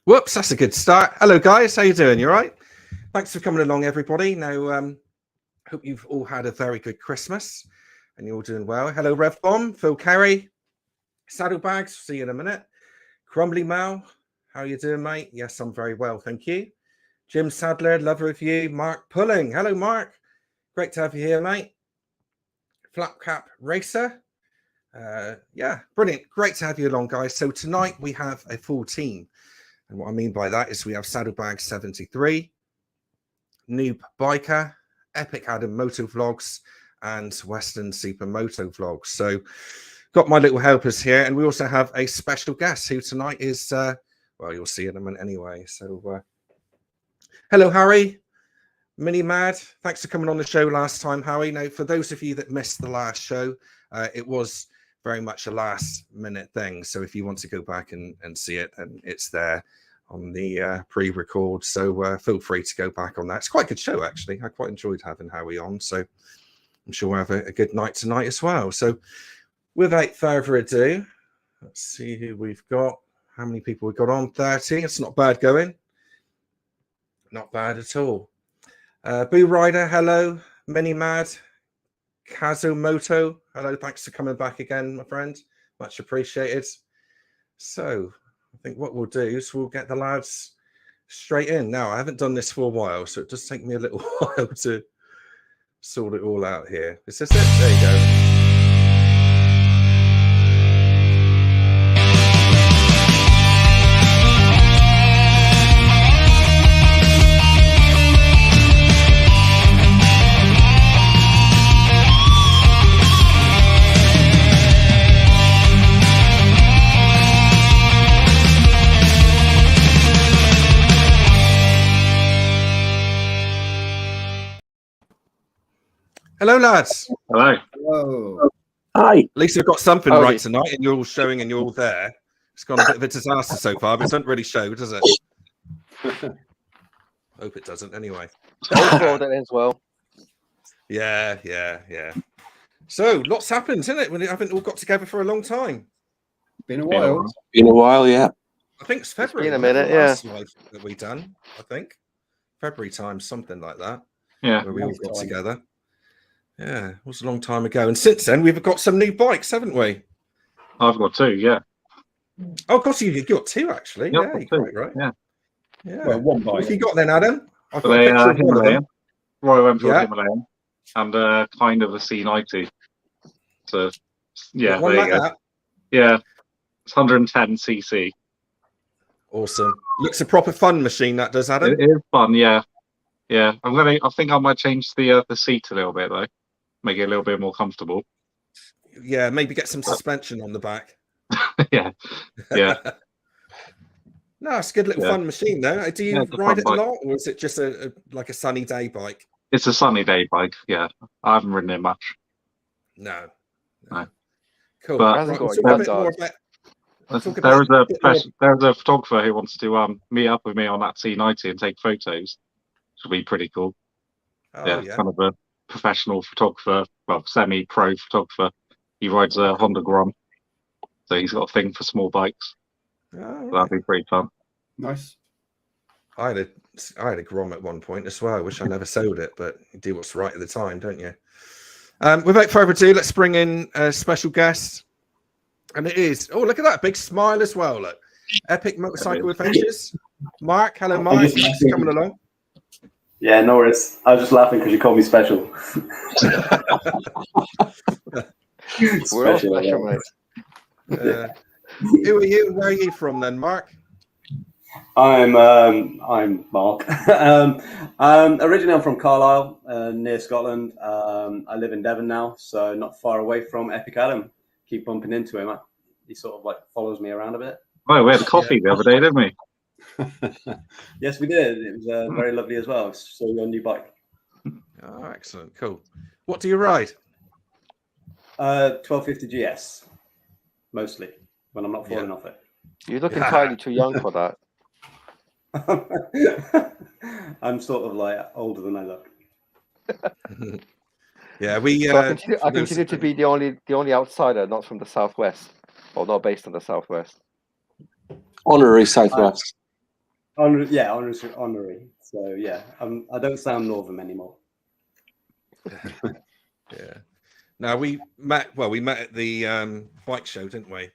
Whoops, that's a good start. Hello, guys. How you doing? You all right? Thanks for coming along, everybody. Now, hope you've all had a very good Christmas and you're all doing well. Hello, Rev Bomb, Phil Carey, Saddlebags. See you in a minute. Crumbly Mal, how you doing, mate? Yes, I'm very well, thank you. Jim Sadler, lover of you. Mark Pulling. Hello, Mark. Great to have you here, mate. Flapcap Racer. Yeah, brilliant. Great to have you along, guys. So tonight we have a full team. And what I mean by that is we have Saddlebags 73, Noob Biker, Epic Adam Motovlogs, and Western Super Motovlogs. So got my little helpers here, and we also have a special guest who tonight is, well, you'll see in a minute anyway. So hello, Harry. Mini Mad, thanks for coming on the show last time, Harry. Now, for those of you that missed the last show, it was very much a last minute thing. So if you want to go back and see it, and it's there on the pre-record. So feel free to go back on that. It's quite a good show, actually. I quite enjoyed having Howie on. So I'm sure we'll have a good night tonight as well. So without further ado, let's see who we've got. How many people we've got on? 30. It's not bad going. Not bad at all. Boo Rider, hello. Mini Mad. Kazumoto, hello, thanks for coming back again, my friend. Much appreciated. So I think what we'll do is we'll get the lads straight in. Now, I haven't done this for a while, so it does take me a little while to sort it all out here. Is this it? There you go. Hello, lads. Hello. Hello. Hi. At least I've got something right tonight, and you're all showing and you're all there. It's gone a bit of a disaster so far, but it doesn't really show, does it? Hope it doesn't, anyway. Offroad as well. Yeah. So, lots happened, isn't it? We haven't all got together for a long time. Been a while. Been a while, yeah. I think it's February. It's been a minute, last live that we done, I think. February time, something like that. Yeah. Where we all got together. Yeah, it was a long time ago. And since then, we've got some new bikes, haven't we? I've got two, yeah. Oh, of course, you've got two, actually. Yep, Yeah, two. you're right. Yeah. Well, one bike. What have you got then, Adam? I've got They a picture of one of them. Himalayan, Royal Enfield Yeah. Himalayan, and kind of a C90. So, yeah, One there like you go. that. Yeah, it's 110cc. Awesome. Looks a proper fun machine, that does, Adam. It is fun, yeah. Yeah, I think I might change the seat a little bit though, make it a little bit more comfortable. Yeah, maybe get some suspension on the back. Yeah. No, it's a good little fun machine, though. Do you it's a ride it fun a bike. lot, or is it just like a sunny day bike? It's a sunny day bike. Yeah, I haven't ridden it much. No. But Cool. Right, we'll talk a bit more about, there's a photographer who wants to meet up with me on that C90 and take photos. Which will be pretty cool. yeah. Kind of a professional photographer, well, semi-pro photographer. He rides a Honda Grom, so he's got a thing for small bikes. Oh, So that'd be pretty fun. Nice. I had a Grom at one point as well. I wish I never sold it, but you do what's right at the time, don't you? Without further ado, let's bring in a special guest. And it is, oh, look at that, big smile as well. Look, Epic Motorcycle Adventures. Mark, hello, Mark. Thanks for coming along. Yeah, no worries. I was just laughing because you called me special. We're all special, mate. Who are you and where are you from then, Mark? I'm Mark. Originally I'm from Carlisle, near Scotland. I live in Devon now, so not far away from Epic Adam. Keep bumping into him. He sort of like follows me around a bit. Oh, we had coffee the other day, didn't we? Yes, we did. It was very lovely as well. So your new bike. Oh, excellent. Cool. What do you ride? 1250 GS, mostly, when I'm not falling off it. You look entirely too young for that. I'm sort of like older than I look. Yeah, we. So I continue to be the only outsider not from the southwest, or not based on the southwest. Honorary Southwest. Honorary. So yeah, I don't sound northern anymore. Yeah. Now we met. Well, we met at the bike show, didn't we?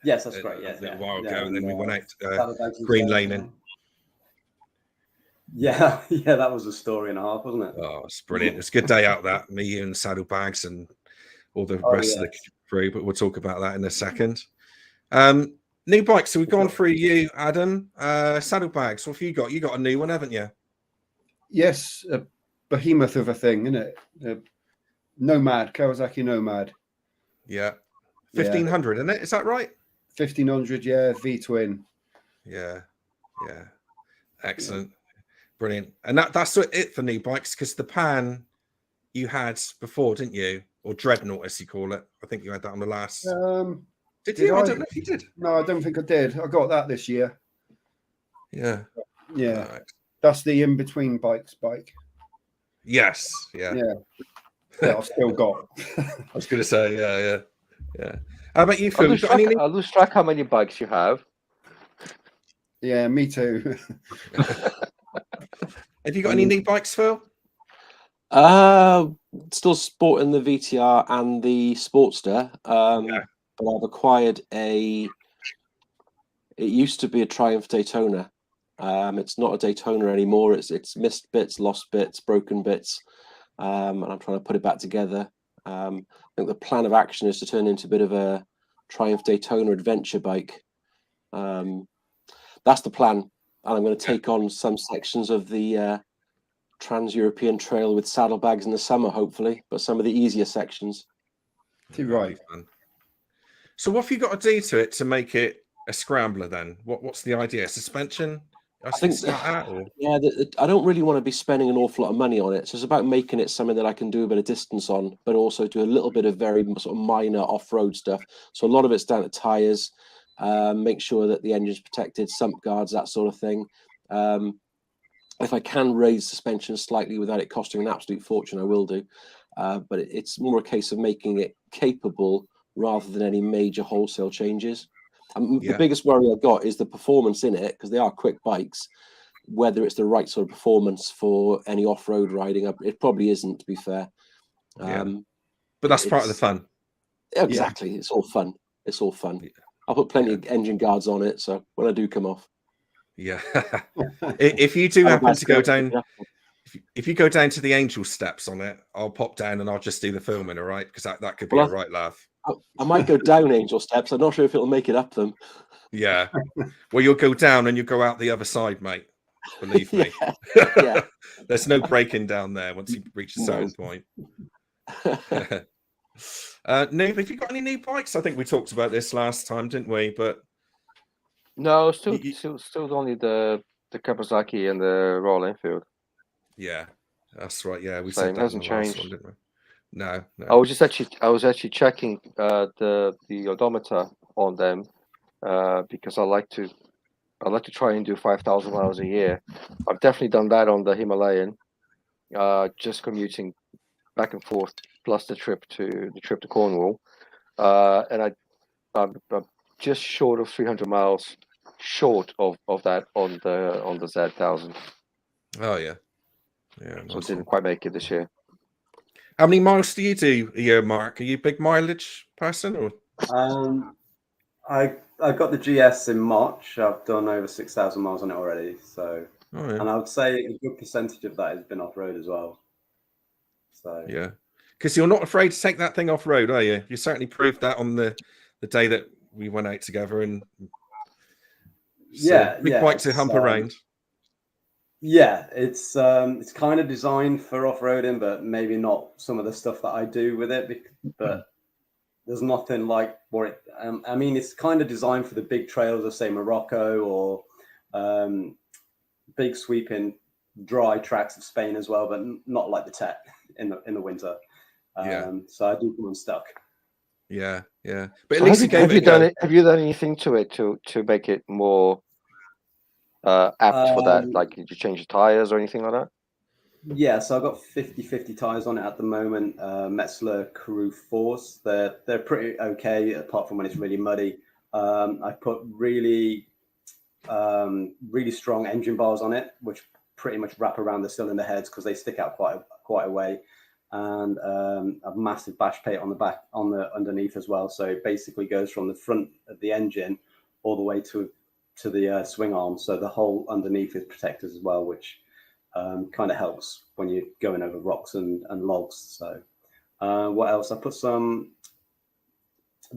Yes, that's great. Yeah, A little yeah, while yeah. ago, and then we went out Saddlebags and Green stuff, Laning. Yeah, yeah, that was a story and a half, wasn't it? Oh, it's brilliant. It's a good day out that. Me, you, and Saddlebags, and all the Oh, rest of the yes. crew. But we'll talk about that in a second. New bikes. So we've gone through you, Adam. Saddlebags. What have you got? You got a new one, haven't you? Yes, a behemoth of a thing, isn't it? Nomad, Kawasaki Nomad. Yeah. Yeah. 1500, isn't it? Is that right? 1500, yeah, V-twin. Yeah. Yeah. Excellent. Brilliant. And that's it for new bikes, because the Pan you had before, didn't you? Or Dreadnought, as you call it. I think you had that on the last. Did you? I don't know if you did. No, I don't think I did. I got that this year. Yeah. Yeah. Right. That's the in-between bike. Yes. Yeah. Yeah. That I've still got. I was going to say, yeah. How about you, I Phil? lose track how many bikes you have. Yeah, me too. Have you got any new bikes, Phil? Still sporting the VTR and the Sportster. But I've acquired it used to be a Triumph Daytona. It's not a Daytona anymore. It's missed bits, lost bits, broken bits. And I'm trying to put it back together. I think the plan of action is to turn into a bit of a Triumph Daytona adventure bike. That's the plan. And I'm going to take on some sections of the Trans-European Trail with saddlebags in the summer, hopefully, but some of the easier sections. Right. So what have you got to do to it to make it a scrambler then? What's the idea? Suspension? I think I don't really want to be spending an awful lot of money on it. So it's about making it something that I can do a bit of distance on, but also do a little bit of very sort of minor off-road stuff. So a lot of it's down to tires, make sure that the engine's protected, sump guards, that sort of thing. If I can raise suspension slightly without it costing an absolute fortune, I will do. But it's more a case of making it capable rather than any major wholesale changes. The biggest worry I've got is the performance in it, because they are quick bikes, whether it's the right sort of performance for any off-road riding. It probably isn't, to be fair. But that's part of the fun. Exactly. It's all fun. It's all fun. I'll put plenty of engine guards on it, so when I do come off. Yeah. If you do happen to go down, if you go down to the Angel Steps on it, I'll pop down and I'll just do the filming, all right? Because that could be a right laugh. I might go down Angel Steps. I'm not sure if it'll make it up them. Yeah. Well, you'll go down and you'll go out the other side, mate. Believe me. Yeah. There's no breaking down there once you reach a certain point. Noob, have you got any new bikes? I think we talked about this last time, didn't we? But no, still only the Kawasaki and the Royal Enfield. Yeah, that's right. Yeah, we Same, said that hasn't in the last changed. one, didn't we? No. I was actually checking the odometer on them because I like to try and do 5,000 miles a year. I've definitely done that on the Himalayan, just commuting back and forth, plus the trip to Cornwall, and I'm just short of 300 miles short of that on the Z1000. Oh yeah. So I didn't quite make it this year. How many miles do you do a year, Mark? Are you a big mileage person, or? I got the GS in March. I've done over 6,000 miles on it already. So, and I would say a good percentage of that has been off road as well. So yeah, because you're not afraid to take that thing off road, are you? You certainly proved that on the day that we went out together, and big bike to hump around. Yeah, it's kind of designed for off-roading, but maybe not some of the stuff that I do with it. But there's nothing like what it. I mean, it's kind of designed for the big trails of, say, Morocco, or big sweeping dry tracks of Spain as well, but not like the Tech in the winter. So I do come unstuck. Yeah. But at least have you done anything to it to make it more apt for that? Like, did you change the tires or anything like that? Yeah, so I've got 50/50 tires on it at the moment. Metzler Crew 4s. They're pretty okay, apart from when it's really muddy. I put really really strong engine bars on it, which pretty much wrap around the cylinder heads because they stick out quite a way, and a massive bash plate on the back, underneath as well. So it basically goes from the front of the engine all the way to the swing arm. So the whole underneath is protected as well, which kind of helps when you're going over rocks and logs. So what else? I put some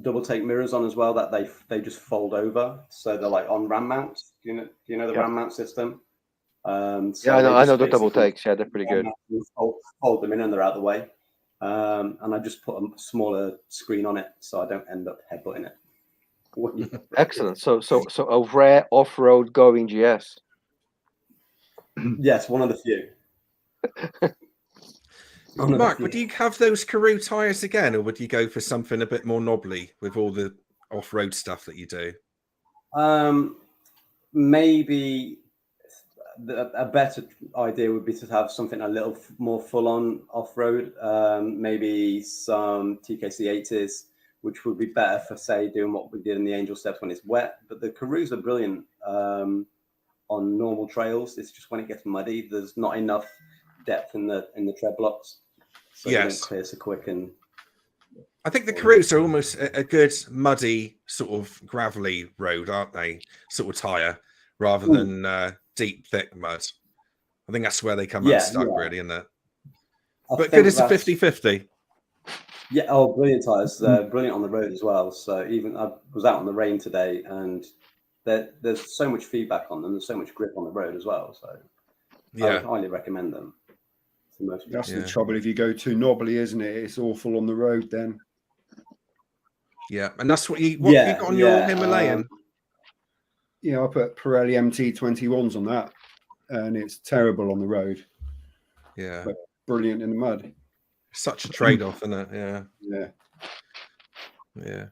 double take mirrors on as well that they just fold over, so they're like on ram mounts. Do you know the ram mount system? So yeah, I know the double takes. Yeah, they're pretty good. Fold them in and they're out of the way. And I just put a smaller screen on it so I don't end up headbutting it. Excellent. So a rare off-road going GS. Yes, one of the few. Mark, would you have those Karoo tyres again, or would you go for something a bit more knobbly with all the off-road stuff that you do? Maybe a better idea would be to have something a little more full-on off-road. Maybe some TKC 80s, which would be better for, say, doing what we did in the Angel Steps when it's wet. But the Karoos are brilliant on normal trails. It's just when it gets muddy, there's not enough depth in the tread blocks. So yes, they don't clear so quick. And I think the Karoos are almost a good muddy sort of gravelly road, aren't they? Sort of tyre rather than deep thick mud. I think that's where they come unstuck, really, isn't it? But good as a 50-50. Yeah, brilliant tyres. Brilliant on the road as well. So even I was out on the rain today, and there's so much feedback on them. There's so much grip on the road as well. So I would highly recommend them. That's the trouble if you go too knobbly, isn't it? It's awful on the road then. Yeah, and that's what you got on your Himalayan. I put Pirelli MT21s on that, and it's terrible on the road. Yeah, but brilliant in the mud. Such a trade-off, isn't it? Yeah.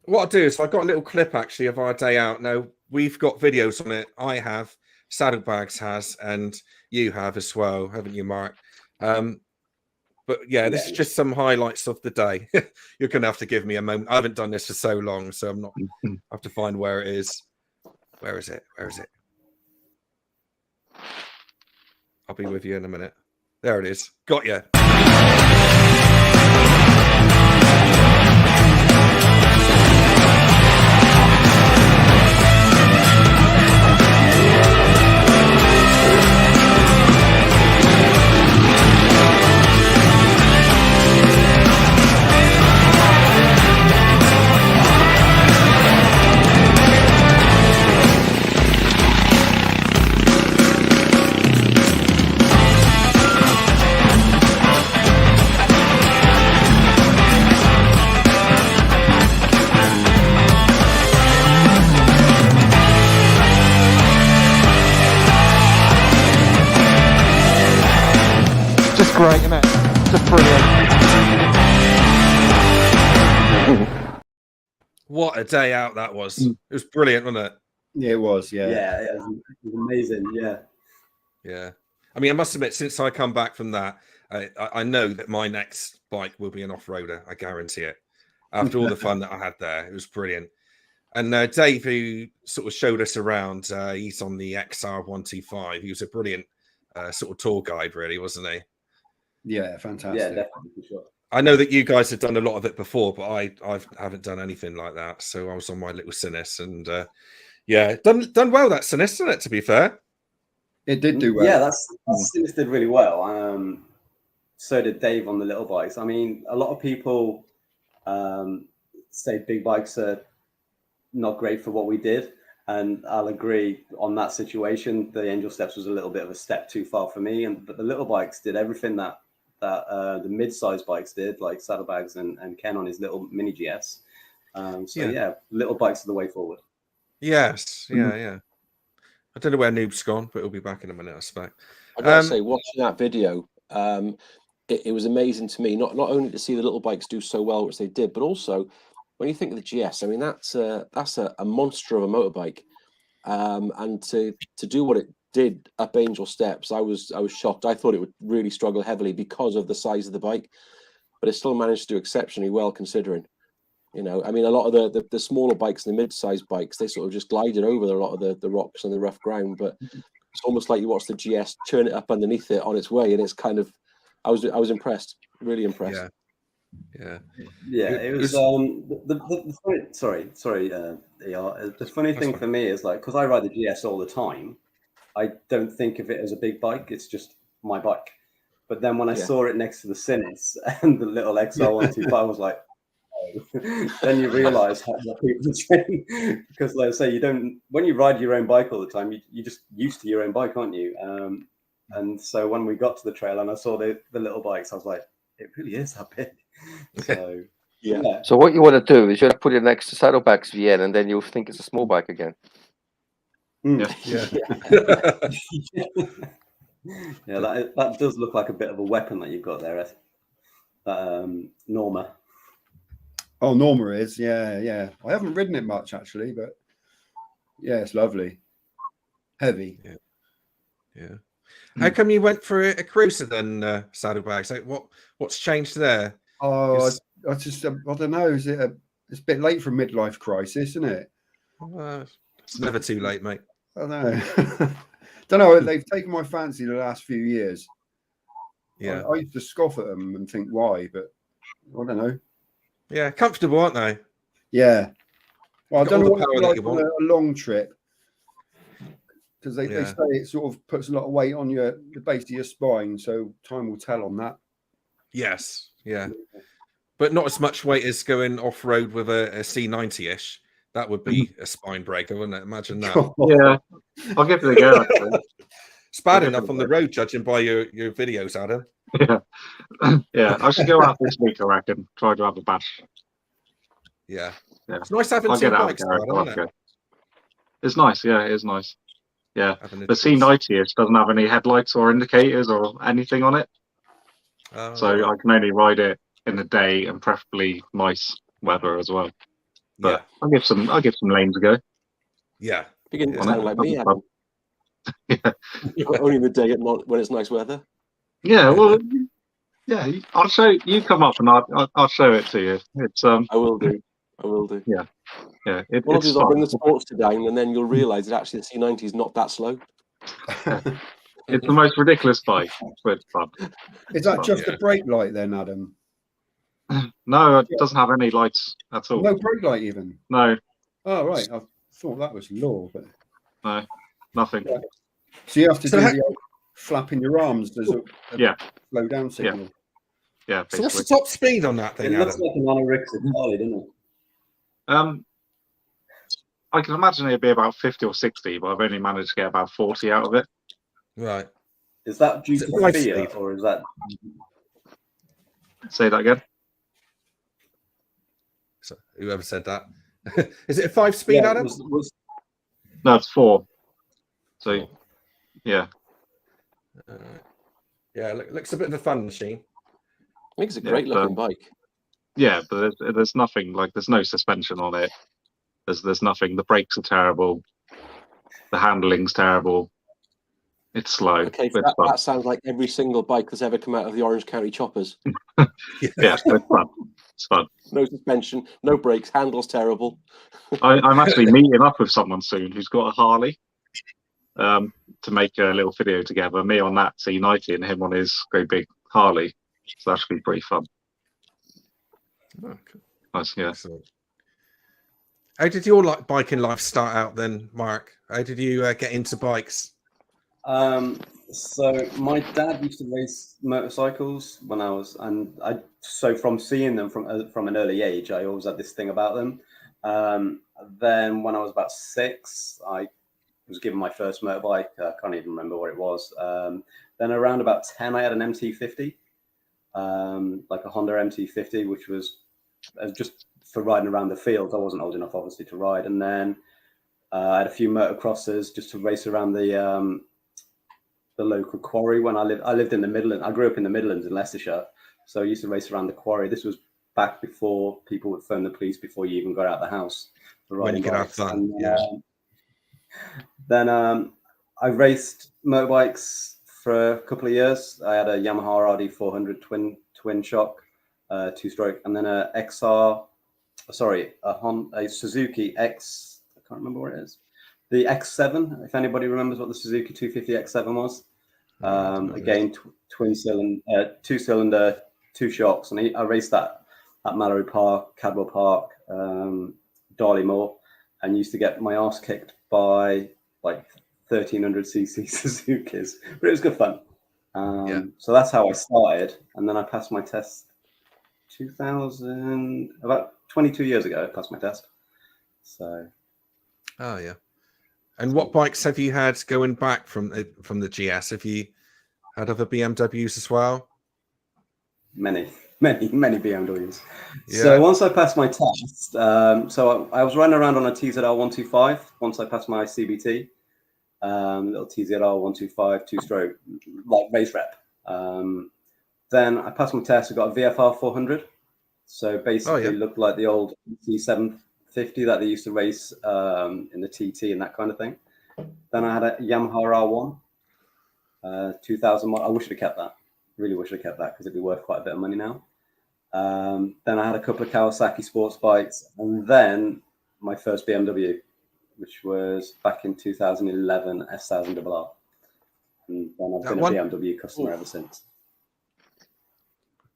What I'll do is I've got a little clip actually of our day out. Now we've got videos on it. I have, Saddlebags has, and you have as well, haven't you, Mark? But yeah, this is just some highlights of the day. You're going to have to give me a moment. I haven't done this for so long, so I'm not. I have to find where it is. Where is it? I'll be with you in a minute. There it is. Got you. Great, isn't it? Just brilliant. What a day out that was. It was brilliant, wasn't it? Yeah, it was. Yeah, it was amazing. Yeah. I mean, I must admit, since I come back from that, I know that my next bike will be an off-roader. I guarantee it. After all the fun that I had there, it was brilliant. And Dave, who sort of showed us around, he's on the XR125. He was a brilliant sort of tour guide, really, wasn't he? Yeah, fantastic. Yeah, definitely, for sure. I know that you guys have done a lot of it before, but I haven't done anything like that. So I was on my little Sinis, and done well that Sinis, isn't it? To be fair, it did do well. Yeah, that Sinis did really well. So did Dave on the little bikes. I mean, a lot of people say big bikes are not great for what we did, and I'll agree on that situation. The Angel Steps was a little bit of a step too far for me, but the little bikes did everything that the mid-sized bikes did, like Saddlebags and Ken on his little mini GS. Little bikes are the way forward. Yes, yeah. I don't know where Noob's gone, but he'll be back in a minute, I suspect. I gotta say, watching that video, it was amazing to me. Not only to see the little bikes do so well, which they did, but also when you think of the GS, I mean, that's a monster of a motorbike, and to do what it did up Angel Steps, I was shocked. I thought it would really struggle heavily because of the size of the bike, but it still managed to do exceptionally well considering. You know, I mean, a lot of the smaller bikes and the mid-sized bikes, they sort of just glided over a lot of the rocks and the rough ground. But it's almost like you watch the GS turn it up underneath it on its way, and it's kind of, I was impressed, really impressed. Yeah, it was the funny, sorry, ER. The funny thing for me is like, because I ride the GS all the time, I don't think of it as a big bike. It's just my bike. But then when I saw it next to the Sinus and the little XR125, I was like, oh. Then you realise how people are saying, because like I say, you don't, when you ride your own bike all the time, you're just used to your own bike, aren't you? And so when we got to the trail and I saw the little bikes, I was like, it really is that big. So yeah. So what you want to do is you have to put it next to Saddleback's VN, and then you'll think it's a small bike again. Yeah. Yeah, that does look like a bit of a weapon that you've got there, Norma. Oh, Norma is, yeah. I haven't ridden it much actually, but yeah, it's lovely, heavy. Yeah. How come you went for a cruiser then, Saddlebags? Like, what's changed there? Oh, I just I don't know. Is it it's a bit late for a midlife crisis, isn't it? It's never too late, mate. I don't know. Don't know. They've taken my fancy the last few years. Yeah. I used to scoff at them and think why, but I don't know. Yeah, comfortable, aren't they? Yeah. Well, I don't know what it's like on a long trip, because they say it sort of puts a lot of weight on the base of your spine, so time will tell on that. Yes, yeah. But not as much weight as going off-road with a C90-ish. That would be a spine breaker, wouldn't it? Imagine that. Yeah, I'll give it a go. Actually. It's bad enough on the road, judging by your videos, Adam. Yeah, yeah. I should go out this week, I reckon. Try to have a bash. Yeah. Yeah. It's nice having I'll two get out bikes, there, Adam, isn't it? It's nice. Yeah, it is nice. Yeah, Having a the C90 doesn't have any headlights or indicators or anything on it, so I can only ride it in the day and preferably nice weather as well. But I'll give some lanes a go. Yeah, beginning to sound like me, Adam. Only in the day, not when it's nice weather. Yeah, well, yeah. I'll show you. Come up and I'll show it to you. It's I will do. Yeah, yeah. What I'll do it's is I'll bring the fun. Sportster down, and then you'll realise that actually the C90 is not that slow. It's the most ridiculous bike, but it's fun. Is that just a brake light then, Adam? No, it doesn't have any lights at all. No brake light even? No. Oh, right. I thought that was law, but No, nothing. Yeah. So you have to do the old flapping your arms as a slow down signal. Yeah. So what's the top speed on that thing, It looks Adam? like an anorexic Harley, doesn't it? I can imagine it'd be about 50 or 60, but I've only managed to get about 40 out of it. Right. Is that due Is it to 5 fear, speed? or is that? Say that again. So whoever said that. Is it a 5-speed, Adam? No, it's 4. So, yeah. Yeah, looks a bit of a fun machine. I think it's a great looking bike. Yeah, but there's nothing, like, there's no suspension on it. There's nothing. The brakes are terrible. The handling's terrible. It's slow. Okay, so that sounds like every single bike that's ever come out of the Orange County choppers. Yeah, it's fun. It's fun. No suspension, no brakes, handles terrible. I'm actually meeting up with someone soon who's got a Harley to make a little video together. Me on that C90 and him on his great big Harley. So that should be pretty fun. Oh, cool. Nice, yeah. Excellent. How did your biking life start out then, Mark? How did you get into bikes? So my dad used to race motorcycles when I was, so from seeing them from an early age, I always had this thing about them. Then when I was about 6, I was given my first motorbike. I can't even remember what it was. Then around about 10, I had an MT50, like a Honda MT50, which was just for riding around the fields. I wasn't old enough, obviously, to ride. And then I had a few motocrossers just to race around the local quarry. When I lived in the Midlands. I grew up in the Midlands in Leicestershire, so I used to race around the quarry. This was back before people would phone the police, before you even got out of the house. When you could have fun, Then I raced motorbikes for a couple of years. I had a Yamaha RD 400 twin shock, 2-stroke, and then a XR sorry, a Suzuki X. I can't remember what it is. The X7. If anybody remembers what the Suzuki 250 X7 was. Again, twin cylinder, 2-cylinder, 2 shocks, and I raced that at Mallory Park, Cadwell Park, Darley Moor, and used to get my arse kicked by like 1300cc Suzukis, but it was good fun. So that's how I started, and then I passed my test 2000, about 22 years ago. I passed my test. So. Oh yeah. And what bikes have you had going back from the GS? Have you had other BMWs as well? Many BMWs. Yeah. So once I passed my test, so I was running around on a TZR 125 once I passed my CBT, little TZR 125 2-stroke, like race rep. Then I passed my test. I got a VFR 400. So basically, looked like the old T750 that they used to race in the TT and that kind of thing. Then I had a Yamaha R1, 2000. I wish I'd kept that. Really wish I'd kept that because it'd be worth quite a bit of money now. Then I had a couple of Kawasaki sports bikes, and then my first BMW, which was back in 2011, S1000RR. And then I've been a BMW customer ever since.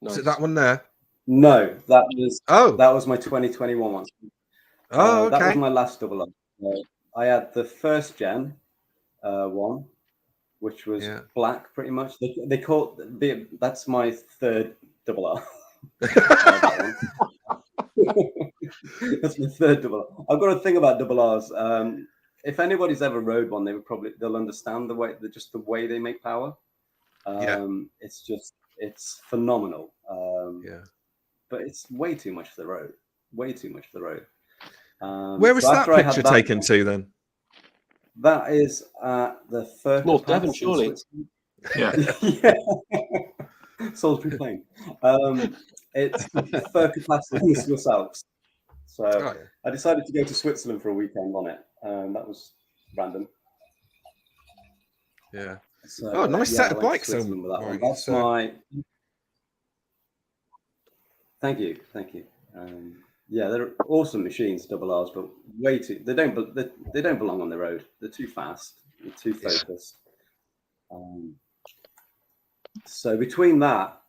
Nice. Is it that one there? No, that was my 2021 one. Oh, okay. That was my last double R. I had the first gen one, which was black, pretty much. They call that's my third double R. That that's my third double R. I've got a thing about double R's. If anybody's ever rode one, they'll understand the way they make power. It's phenomenal. But it's way too much for the road. Way too much for the road. Where was that picture taken to then? That is the first North Devon, surely. Yeah. Salisbury Plain. It's Furka Pass in the Swiss Alps. So I decided to go to Switzerland for a weekend on it. That was random. Yeah. So, nice set of bikes. That's my. Thank you. They're awesome machines, double R's, but way too. They don't belong on the road. They're too fast. They're too focused. So between that,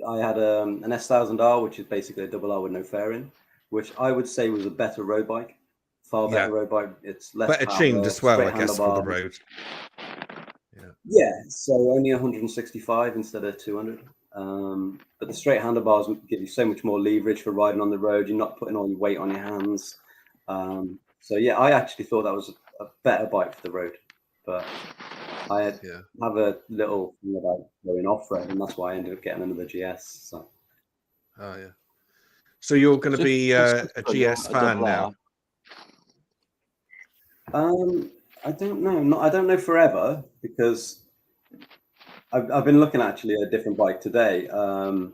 I had an S1000R, which is basically a double R with no fairing, which I would say was a better road bike. Far better road bike. It's less better tuned as well, I guess, for the road. Yeah, so only 165 instead of 200. But the straight handlebars give you so much more leverage for riding on the road. You're not putting all your weight on your hands. So yeah, I actually thought that was a better bike for the road. But I have a little thing about going off-road, and that's why I ended up getting another GS. So. Oh yeah. So you're going to be a GS fan now? I don't know. I don't know forever, because I've been looking actually at a different bike today for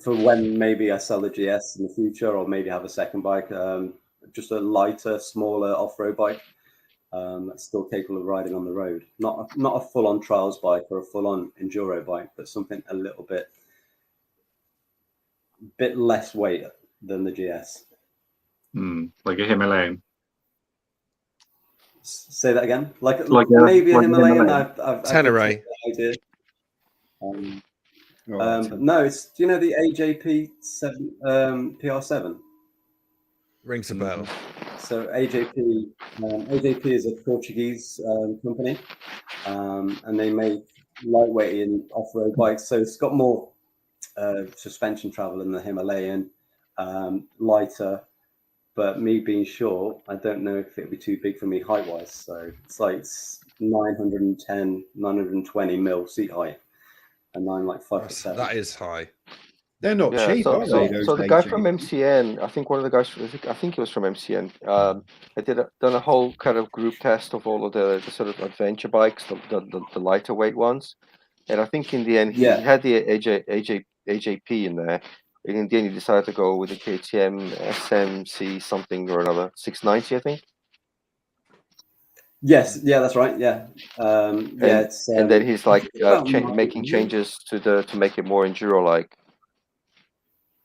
when maybe I sell the GS in the future, or maybe have a second bike, just a lighter, smaller off-road bike that's still capable of riding on the road. Not a full-on trials bike or a full-on enduro bike, but something a little bit less weight than the GS. Like a Himalayan. Say that again. Maybe a Himalayan. I've Tenere. idea. No, it's. Do you know the AJP7 PR7? Rings a bell. So AJP is a Portuguese company, and they make lightweight and off-road bikes. So it's got more suspension travel than the Himalayan, lighter. But me being short, I don't know if it'd be too big for me height-wise. So it's like 910, 920 mil seat height, and I'm like 5'7". That is high. They're not cheap, are they? So the guy from MCN, I think one of the guys, I think he was from MCN. I done a whole kind of group test of all of the sort of adventure bikes, the lighter weight ones, and I think in the end he had the AJP in there. And in the end, he decided to go with the KTM SMC something or another 690, I think. Yes, that's right. Yeah, it's, and then he's like making changes to make it more enduro-like.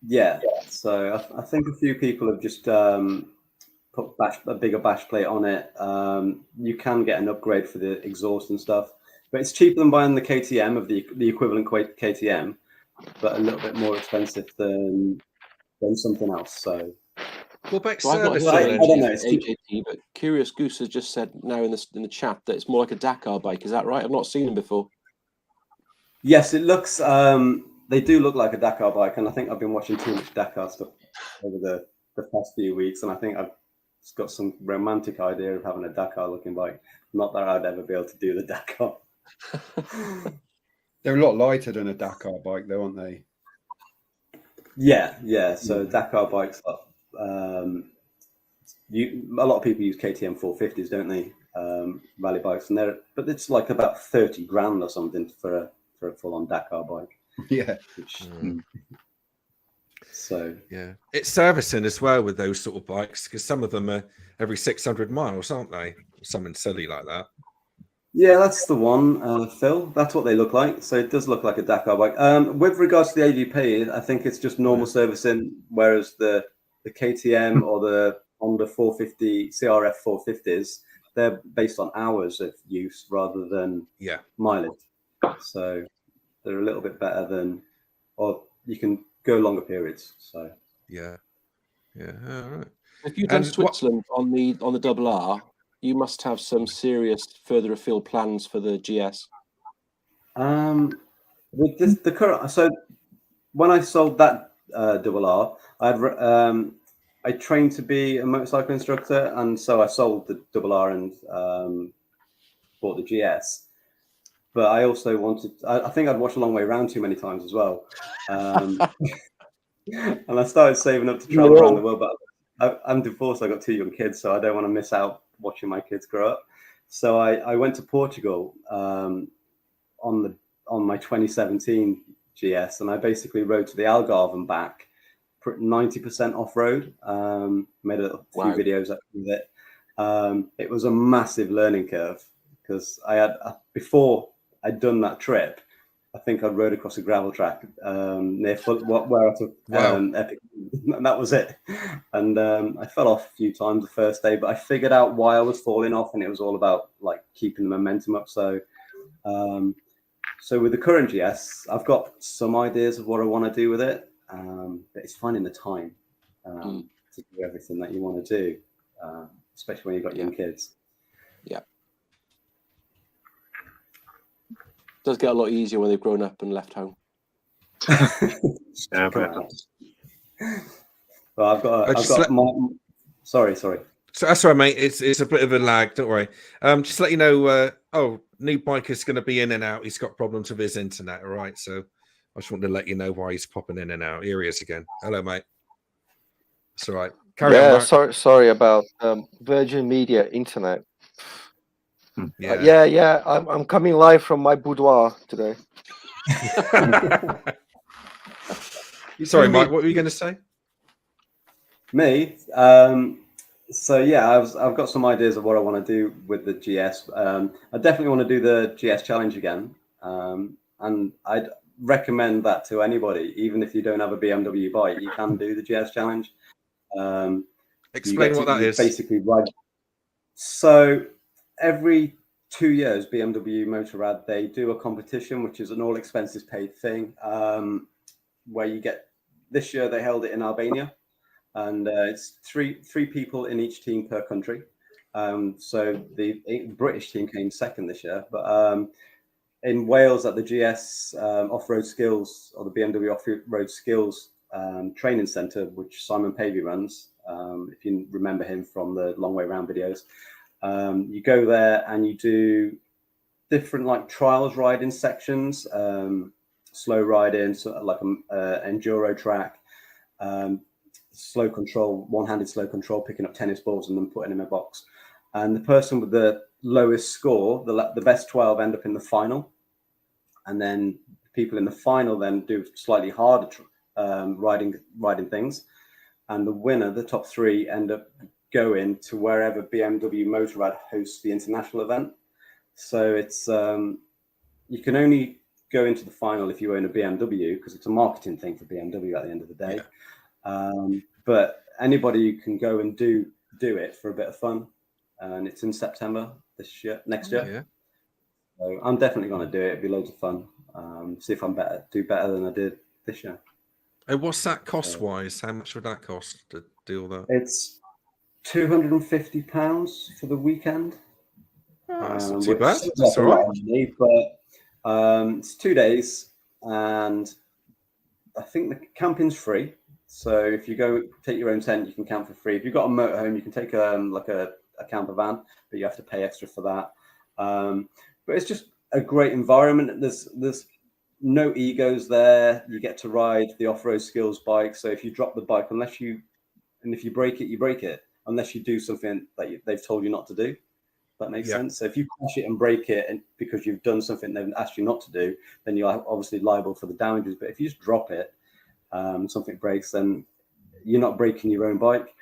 Yeah, so I think a few people have just put a bigger bash plate on it. You can get an upgrade for the exhaust and stuff, but it's cheaper than buying the KTM of the equivalent KTM, but a little bit more expensive than something else. So, What about So I've not service? heard I of don't know. AJP, but Curious Goose has just said now in the chat that it's more like a Dakar bike. Is that right? I've not seen them before. Yes, it looks. They do look like a Dakar bike, and I think I've been watching too much Dakar stuff over the past few weeks, and I think I've got some romantic idea of having a Dakar-looking bike. Not that I'd ever be able to do the Dakar. They're a lot lighter than a Dakar bike, though, aren't they? Yeah. So Dakar bikes, a lot of people use KTM 450s, don't they? Rally bikes, and but it's like about 30 grand or something for a full-on Dakar bike. Yeah. So yeah, it's servicing as well with those sort of bikes, because some of them are every 600 miles, aren't they? Something silly like that. yeah, that's the one, Phil. That's what they look like. So it does look like a Dakar bike. With regards to the AVP, I think it's just normal servicing, whereas the KTM or the Honda 450 CRF 450s, they're based on hours of use rather than mileage. So they're a little bit better than, or you can go longer periods. So yeah. All right. If you've done Switzerland on the double R, you must have some serious further afield plans for the GS. With the current, so when I sold that double R, I trained to be a motorcycle instructor, and so I sold the double R and bought the GS. But I also wanted. I think I'd watched A Long Way Round too many times as well, and I started saving up to travel around the world. But I'm divorced. I got 2 young kids, so I don't want to miss out watching my kids grow up. So I went to Portugal on my 2017 GS, and I basically rode to the Algarve and back, 90% off road. Made a few videos with it. It was a massive learning curve because before I'd done that trip, I think I'd rode across a gravel track near where I took Epic, and that was it. And I fell off a few times the first day, but I figured out why I was falling off, and it was all about like keeping the momentum up. So with the current GS, I've got some ideas of what I want to do with it, but it's finding the time to do everything that you want to do, especially when you've got young kids. Yeah. It does get a lot easier when they've grown up and left home. Well, I've got my. Sorry. So that's all right, mate. It's a bit of a lag. Don't worry. Just to let you know. Noobiker's going to be in and out. He's got problems with his internet. All right. So I just wanted to let you know why he's popping in and out. Here he is again. Hello, mate. That's all right. Carry on, Mark. Sorry about Virgin Media internet. Yeah. I'm coming live from my boudoir today. Sorry, Mike. What were you going to say? Me. So yeah, I've got some ideas of what I want to do with the GS. I definitely want to do the GS Challenge again, and I'd recommend that to anybody, even if you don't have a BMW bike. You can do the GS Challenge. Explain what that is. Basically, right. So every 2 years, BMW Motorrad, they do a competition, which is an all expenses paid thing, where you get. This year they held it in Albania. And it's three people in each team per country. So the British team came second this year. But in Wales at the GS Off-Road Skills, or the BMW Off-Road Skills training centre, which Simon Pavey runs, if you remember him from the Long Way Round videos, you go there and you do different like trials riding sections, slow riding, sort of like an enduro track, slow control, one-handed slow control, picking up tennis balls and then putting them in a box. And the person with the lowest score, the best 12, end up in the final. And then people in the final then do slightly harder riding things. And the winner, the top 3, end up going to wherever BMW Motorrad hosts the international event. So it's you can only go into the final if you own a BMW, because it's a marketing thing for BMW at the end of the day. But anybody can go and do it for a bit of fun, and it's in September next year. Yeah. So I'm definitely going to do it. It'll be loads of fun. See if I'm do better than I did this year. And what's that cost wise? How much would that cost to do all that? It's £250 for the weekend. Oh, that's not too bad. That's Like all right. money, but it's 2 days, and I think the camping's free. So if you go take your own tent, you can camp for free. If you've got a motorhome, you can take like a camper van, but you have to pay extra for that. But it's just a great environment. There's no egos there. You get to ride the off-road skills bike. So if you drop the bike, if you break it, you break it, unless you do something that they've told you not to do. That makes sense. So if you crash it and break it, and because you've done something they've asked you not to do, then you're obviously liable for the damages. But if you just drop it, something breaks, then you're not breaking your own bike.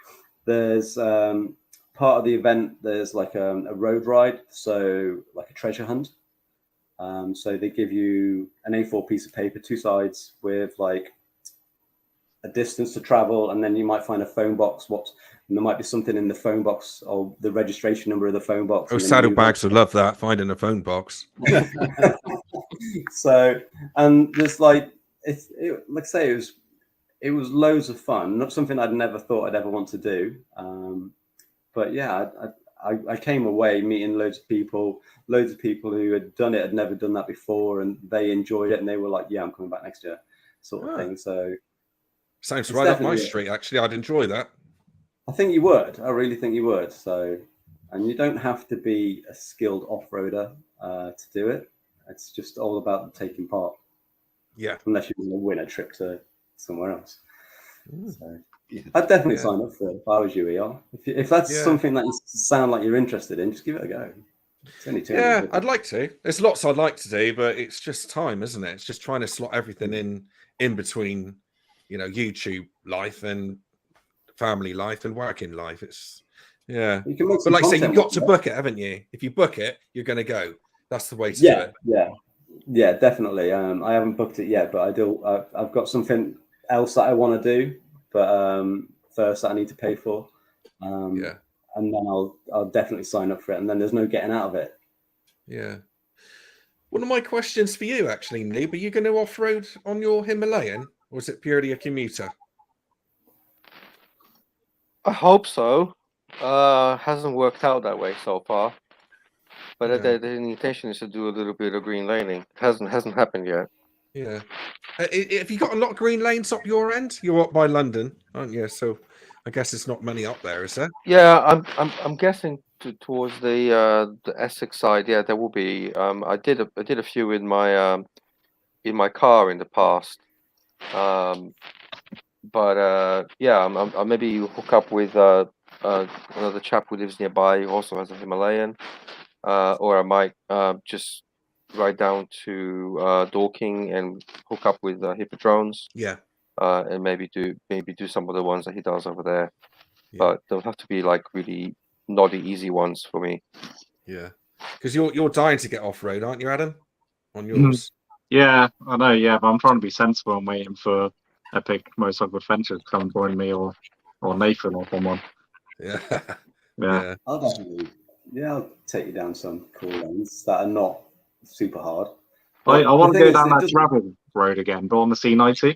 There's part of the event, there's like a road ride, so like a treasure hunt. So they give you an A4 piece of paper, 2 sides with like a distance to travel, and then you might find a phone box. And there might be something in the phone box, or the registration number of the phone box. Oh, saddlebags would love that, finding a phone box. So, and there's like like I say, it was loads of fun. Not something I'd never thought I'd ever want to do. But yeah, I came away meeting loads of people who had done it, had never done that before, and they enjoyed it, and they were like, "Yeah, I'm coming back next year," sort of thing. So sounds right up my street. Actually, I'd enjoy that. I think you would. I really think you would. So, and you don't have to be a skilled off-roader to do it. It's just all about taking part. Yeah. Unless you want to win a trip to somewhere else. So, I'd definitely sign up for it if I was you, ER. If that's something that you sound like you're interested in, just give it a go. It's only 2 Yeah, I'd like to. There's lots I'd like to do, but it's just time, isn't it? It's just trying to slot everything in between, YouTube life and family life and working life. It's but like I say, you've got to book it, haven't you? If you book it, you're going to go. That's the way to do it. Yeah, definitely. I haven't booked it yet, but I do. I've got something else that I want to do, but first that I need to pay for. And then I'll definitely sign up for it, and then there's no getting out of it. Yeah. One of my questions for you, actually, Noob, are you going to off-road on your Himalayan, or is it purely a commuter? I hope so. Hasn't worked out that way so far, but the intention is to do a little bit of green laning. Hasn't happened yet. Yeah. Have you got a lot of green lanes up your end? You're up by London, aren't you? So I guess it's not many up there, is there? Yeah, I'm guessing towards the Essex side. Yeah, there will be. I did a few in my car in the past. But I'll maybe hook up with another chap who lives nearby who also has a Himalayan, or I might just ride down to Dorking and hook up with Hippodrones. Yeah. And maybe do some of the ones that he does over there. Yeah. But they'll have to be like really noddy easy ones for me. Yeah. Because you're dying to get off road, aren't you, Adam? On yours. Yeah, I know, but I'm trying to be sensible and waiting for Epic Motorcycle Adventures to come and join me, or Nathan or someone. Yeah. I'll definitely I'll take you down some cool lanes that are not super hard. I want to go down that travel road again, but on the C90.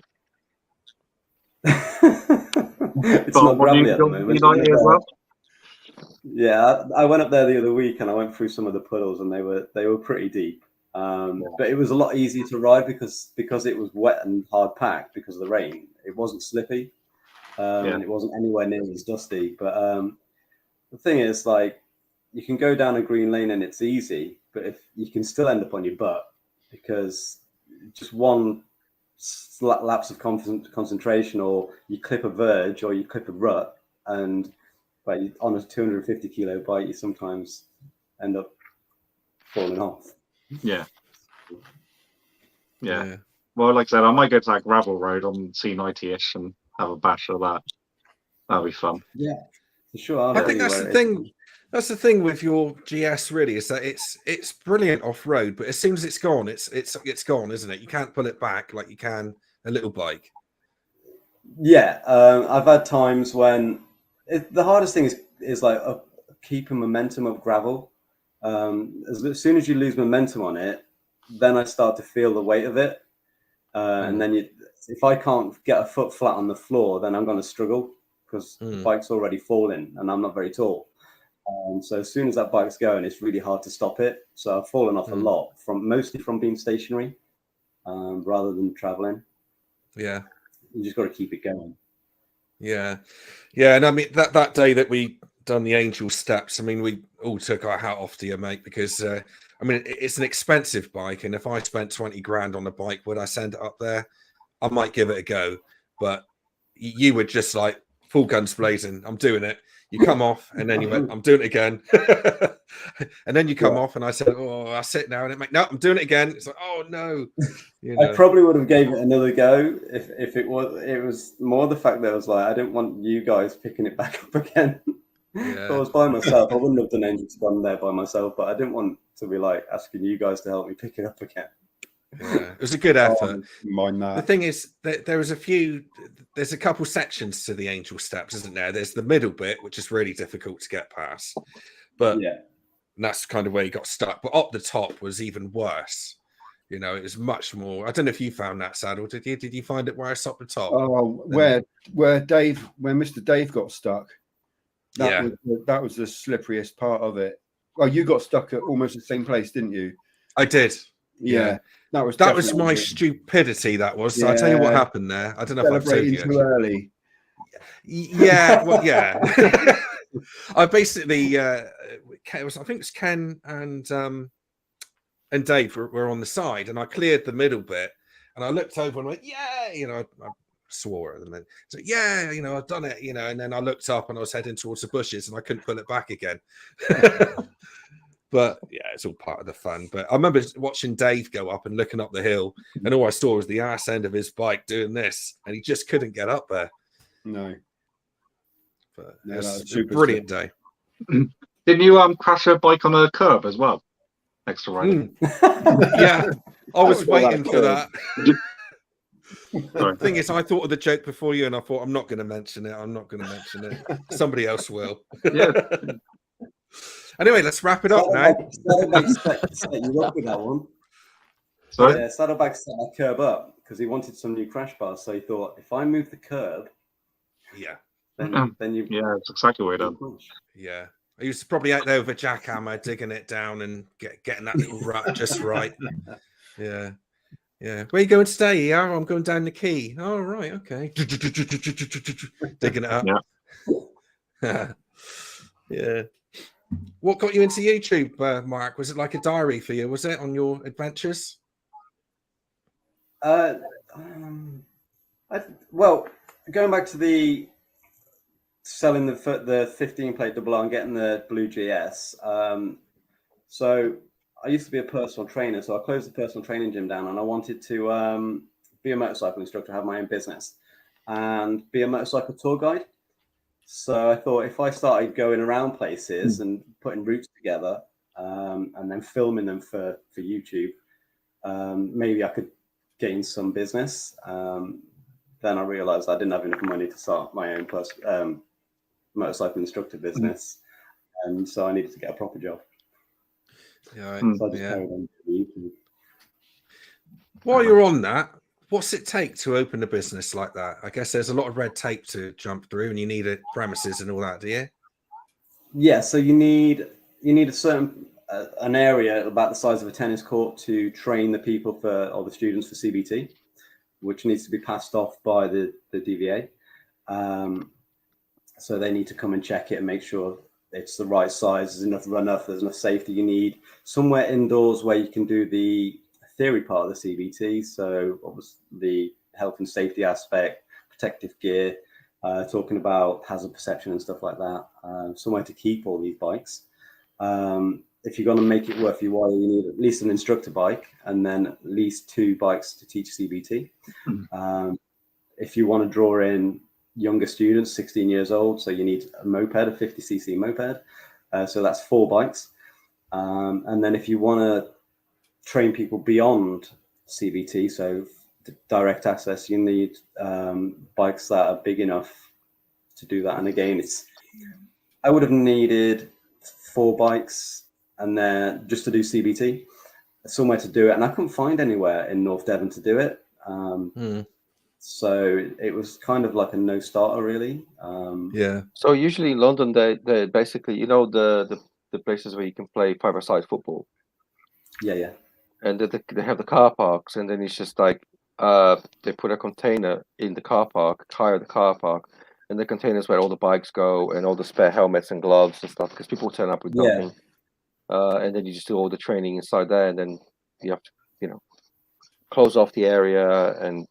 It's not gravelly at the moment. C90 as well? Yeah, I went up there the other week and I went through some of the puddles, and they were pretty deep. But it was a lot easier to ride because it was wet and hard packed because of the rain. It wasn't slippy, and it wasn't anywhere near as dusty. But the thing is, like, you can go down a green lane and it's easy, but if you can still end up on your butt because just one lapse of concentration, or you clip a verge or you clip a rut, and on a 250 kilo bike, you sometimes end up falling off. Yeah. Well, like I said, I might go to that gravel road on C90-ish and have a bash of that. That'll be fun. Yeah, for sure. I think that's the thing. That's the thing with your GS, really, is that it's brilliant off road, but as soon as it's gone, it's gone, isn't it? You can't pull it back like you can a little bike. Yeah, I've had times when the hardest thing is like keeping momentum of gravel. As soon as you lose momentum on it, then I start to feel the weight of it, and then if I can't get a foot flat on the floor, then I'm going to struggle because the bike's already falling and I'm not very tall. So as soon as that bike's going, it's really hard to stop it. So I've fallen off a lot mostly from being stationary rather than traveling. Yeah, you just got to keep it going. Yeah, and I mean that day that we done the Angel Steps, I mean we all took our hat off to you, mate, because I mean it's an expensive bike, and if I spent 20 grand on a bike, would I send it up there? I might give it a go, but you were just like full guns blazing. I'm doing it. You come off, and then you went, I'm doing it again. And then you come off, and I said, oh, I'll sit now. And it no, I'm doing it again. It's like, oh, no. You know. I probably would have gave it another go if it was more the fact that I was like, I didn't want you guys picking it back up again. If I was by myself, I wouldn't have done Angel Steps there by myself, but I didn't want to be like asking you guys to help me pick it up again. Yeah, it was a good effort. Mind that. The thing is that there's a couple sections to the Angel Steps, isn't there? There's the middle bit, which is really difficult to get past, but that's kind of where you got stuck. But up the top was even worse. You know, it was much more. I don't know if you found that, Saddle. Did you find it worse up the top? Oh, where Mr. Dave got stuck. That was the slipperiest part of it. Well, you got stuck at almost the same place, didn't you? I did. Yeah. That was my stupidity. That was. So I'll tell you what happened there. I don't know if I've told you. Too early. Yeah. Well, yeah. I basically, I think it was Ken and Dave were on the side, and I cleared the middle bit, and I looked over and went, yeah, you know, I swore at them. And so yeah, you know, I've done it, you know, and then I looked up and I was heading towards the bushes, and I couldn't pull it back again. But yeah, it's all part of the fun. But I remember watching Dave go up and looking up the hill, and all I saw was the arse end of his bike doing this, and he just couldn't get up there. No. But it was a brilliant day. Didn't you crash a bike on a curb as well? Extra riding. Yeah, I was waiting for that. The thing is, I thought of the joke before you, and I thought I'm not going to mention it. Somebody else will. Yeah. Anyway, let's wrap it up now. Saddlebag set you up with that one. Sorry? Yeah, Saddlebag set that curb up because he wanted some new crash bars. So he thought, if I move the curb, then you. Yeah, it's exactly what he done. Yeah, he was probably out there with a jackhammer, digging it down and getting that little rut just right. Yeah. Where are you going to stay? Yeah, I'm going down the quay. Oh, right, okay. Digging it up. Yeah. Yeah. What got you into YouTube, Mark? Was it like a diary for you? Was it on your adventures? Well, going back to the selling the 15 plate double R and getting the blue GS. So I used to be a personal trainer, so I closed the personal training gym down, and I wanted to be a motorcycle instructor, have my own business, and be a motorcycle tour guide. So I thought if I started going around places and putting routes together and then filming them for YouTube, maybe I could gain some business. Then I realized I didn't have enough money to start my own motorcycle instructor business. And so I needed to get a proper job. Yeah, so I just carried on to YouTube. While you're on that, what's it take to open a business like that? I guess there's a lot of red tape to jump through, and you need premises and all that, do you? Yeah, so you need a certain an area about the size of a tennis court to train the people or the students for CBT, which needs to be passed off by the DVA. So they need to come and check it and make sure it's the right size, there's enough runoff, there's enough safety. You need somewhere indoors where you can do the theory part of the CBT. So obviously the health and safety aspect, protective gear, talking about hazard perception and stuff like that. Somewhere to keep all these bikes. If you're going to make it worth your while, you need at least an instructor bike and then at least 2 bikes to teach CBT. If you want to draw in younger students, 16 years old, so you need a moped, a 50cc moped. So that's 4 bikes. And then if you want to train people beyond CBT, so direct access, you need bikes that are big enough to do that. And again, I would have needed 4 bikes and then just to do CBT, somewhere to do it, and I couldn't find anywhere in North Devon to do it. So it was kind of like a no starter, really. Yeah. So usually in London, they basically, you know, the places where you can play 5-a-side football. Yeah. And they have the car parks, and then it's just like they put a container in the car park, hire the car park, and the containers where all the bikes go and all the spare helmets and gloves and stuff, because people turn up with nothing. And then you just do all the training inside there, and then you have to, you know, close off the area and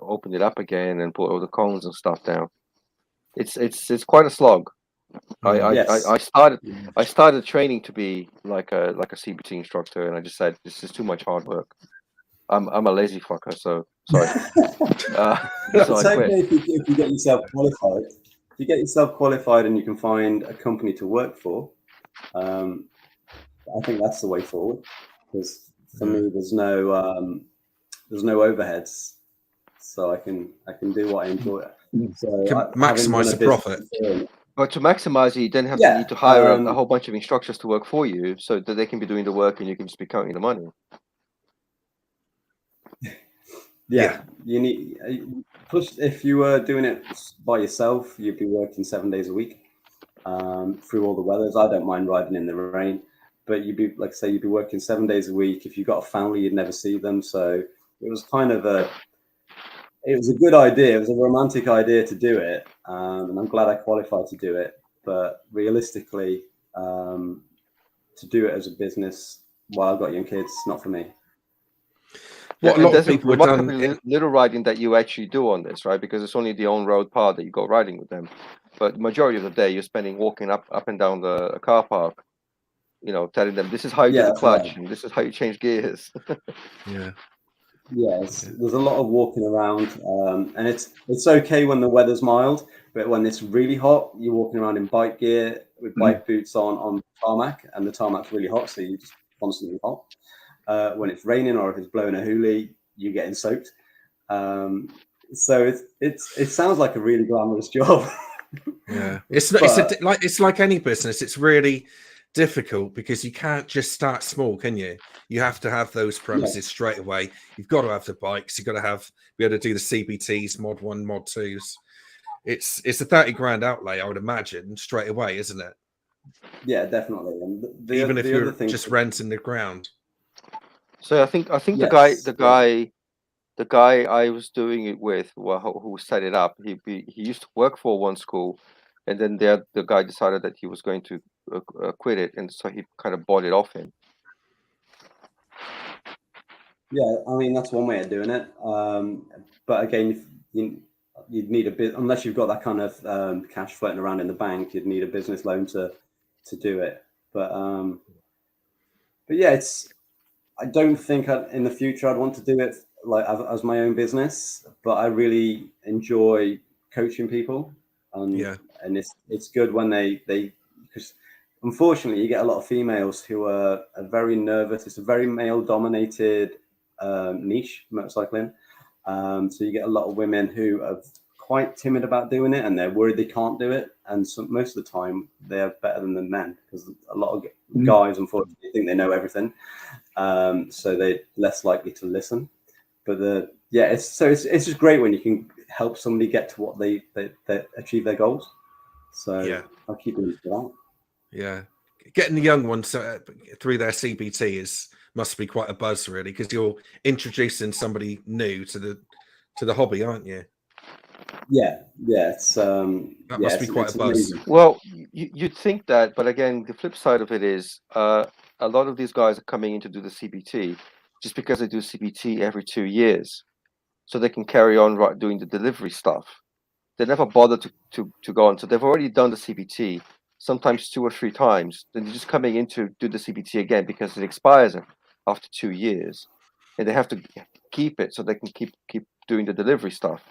open it up again and put all the cones and stuff down. It's quite a slog. I started training to be like a CBT instructor, and I just said this is too much hard work. I'm a lazy fucker, so sorry. So I quit. If you get yourself qualified, if you get yourself qualified and you can find a company to work for, I think that's the way forward. Because for me, there's no overheads, so I can do what I enjoy. So maximize the profit. But to maximize it, you then need to hire a whole bunch of instructors to work for you, so that they can be doing the work and you can just be counting the money. Yeah, you need. Plus, if you were doing it by yourself, you'd be working 7 days a week through all the weathers. I don't mind riding in the rain, but you'd be, like I say, you'd be working 7 days a week. If you got a family, you'd never see them. So it was kind of it was a good idea. It was a romantic idea to do it, and I'm glad I qualified to do it. But realistically, to do it as a business while I've got young kids, not for me. What a lot of people have done. Little riding that you actually do on this, right? Because it's only the on-road part that you go riding with them. But the majority of the day, you're spending walking up and down the car park, you know, telling them this is how you do the clutch and this is how you change gears. There's a lot of walking around, and it's okay when the weather's mild, but when it's really hot, you're walking around in bike gear with bike boots on tarmac, and the tarmac's really hot, so you're just constantly hot. When it's raining or if it's blowing a hoolie, you're getting soaked. So it sounds like a really glamorous job. Yeah, it's like any business. It's really difficult because you can't just start small, can you? You have to have those premises straight away. You've got to have the bikes. You've got to be able to do the CBTs, Mod 1, Mod 2s. It's a 30 grand outlay, I would imagine, straight away, isn't it? Yeah, definitely. And even if you're just renting the ground. So I think the guy I was doing it with, who set it up, he used to work for one school, and then the guy decided that he was going to quit it, and so he kind of bought it off him. Yeah, I mean that's one way of doing it. But again, you'd need a bit, unless you've got that kind of cash floating around in the bank, you'd need a business loan to do it. But yeah, I don't think in the future I'd want to do it like as my own business, but I really enjoy coaching people, and it's good when they because unfortunately you get a lot of females who are very nervous. It's a very male dominated niche, motorcycling, so you get a lot of women who are quite timid about doing it, and they're worried they can't do it, and so most of the time they're better than the men, because a lot of guys unfortunately think they know everything, so they're less likely to listen. But it's just great when you can help somebody get to what they achieve their goals. So I'll keep them for that. Yeah, getting the young ones through their CBT must be quite a buzz, really, because you're introducing somebody new to the hobby, aren't you? Yeah, it's that must be quite a buzz. Amazing. Well, you'd think that, but again, the flip side of it is a lot of these guys are coming in to do the CBT just because they do CBT every 2 years, so they can carry on doing the delivery stuff. They never bother to go on, so they've already done the CBT sometimes 2 or 3 times. Then they're just coming in to do the CBT again because it expires after 2 years, and they have to keep it so they can keep doing the delivery stuff.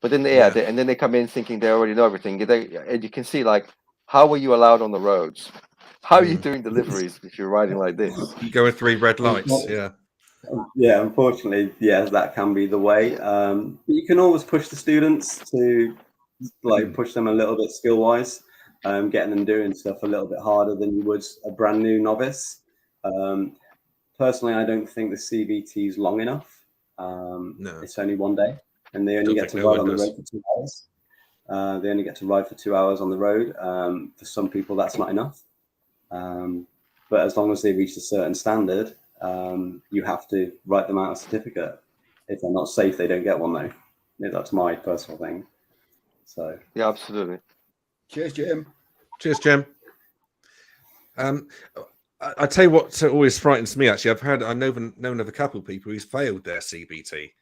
But then and then they come in thinking they already know everything. And you can see like how are you allowed on the roads? How are you doing deliveries if you're riding like this? Going through red lights, yeah. Yeah, unfortunately, yeah, that can be the way. But you can always push the students to push them a little bit skill wise, getting them doing stuff a little bit harder than you would a brand new novice. Personally, I don't think the CVT is long enough. No, it's only one day, and they only get to ride on the road for 2 hours. They only get to ride for 2 hours on the road. For some people, that's not enough. But as long as they reach a certain standard, you have to write them out a certificate. If they're not safe, they don't get one, though. Yeah, that's my personal thing. So yeah, absolutely. Cheers, Jim. Cheers, Jim. I tell you what always frightens me. Actually, I've known of a couple of people who's failed their CBT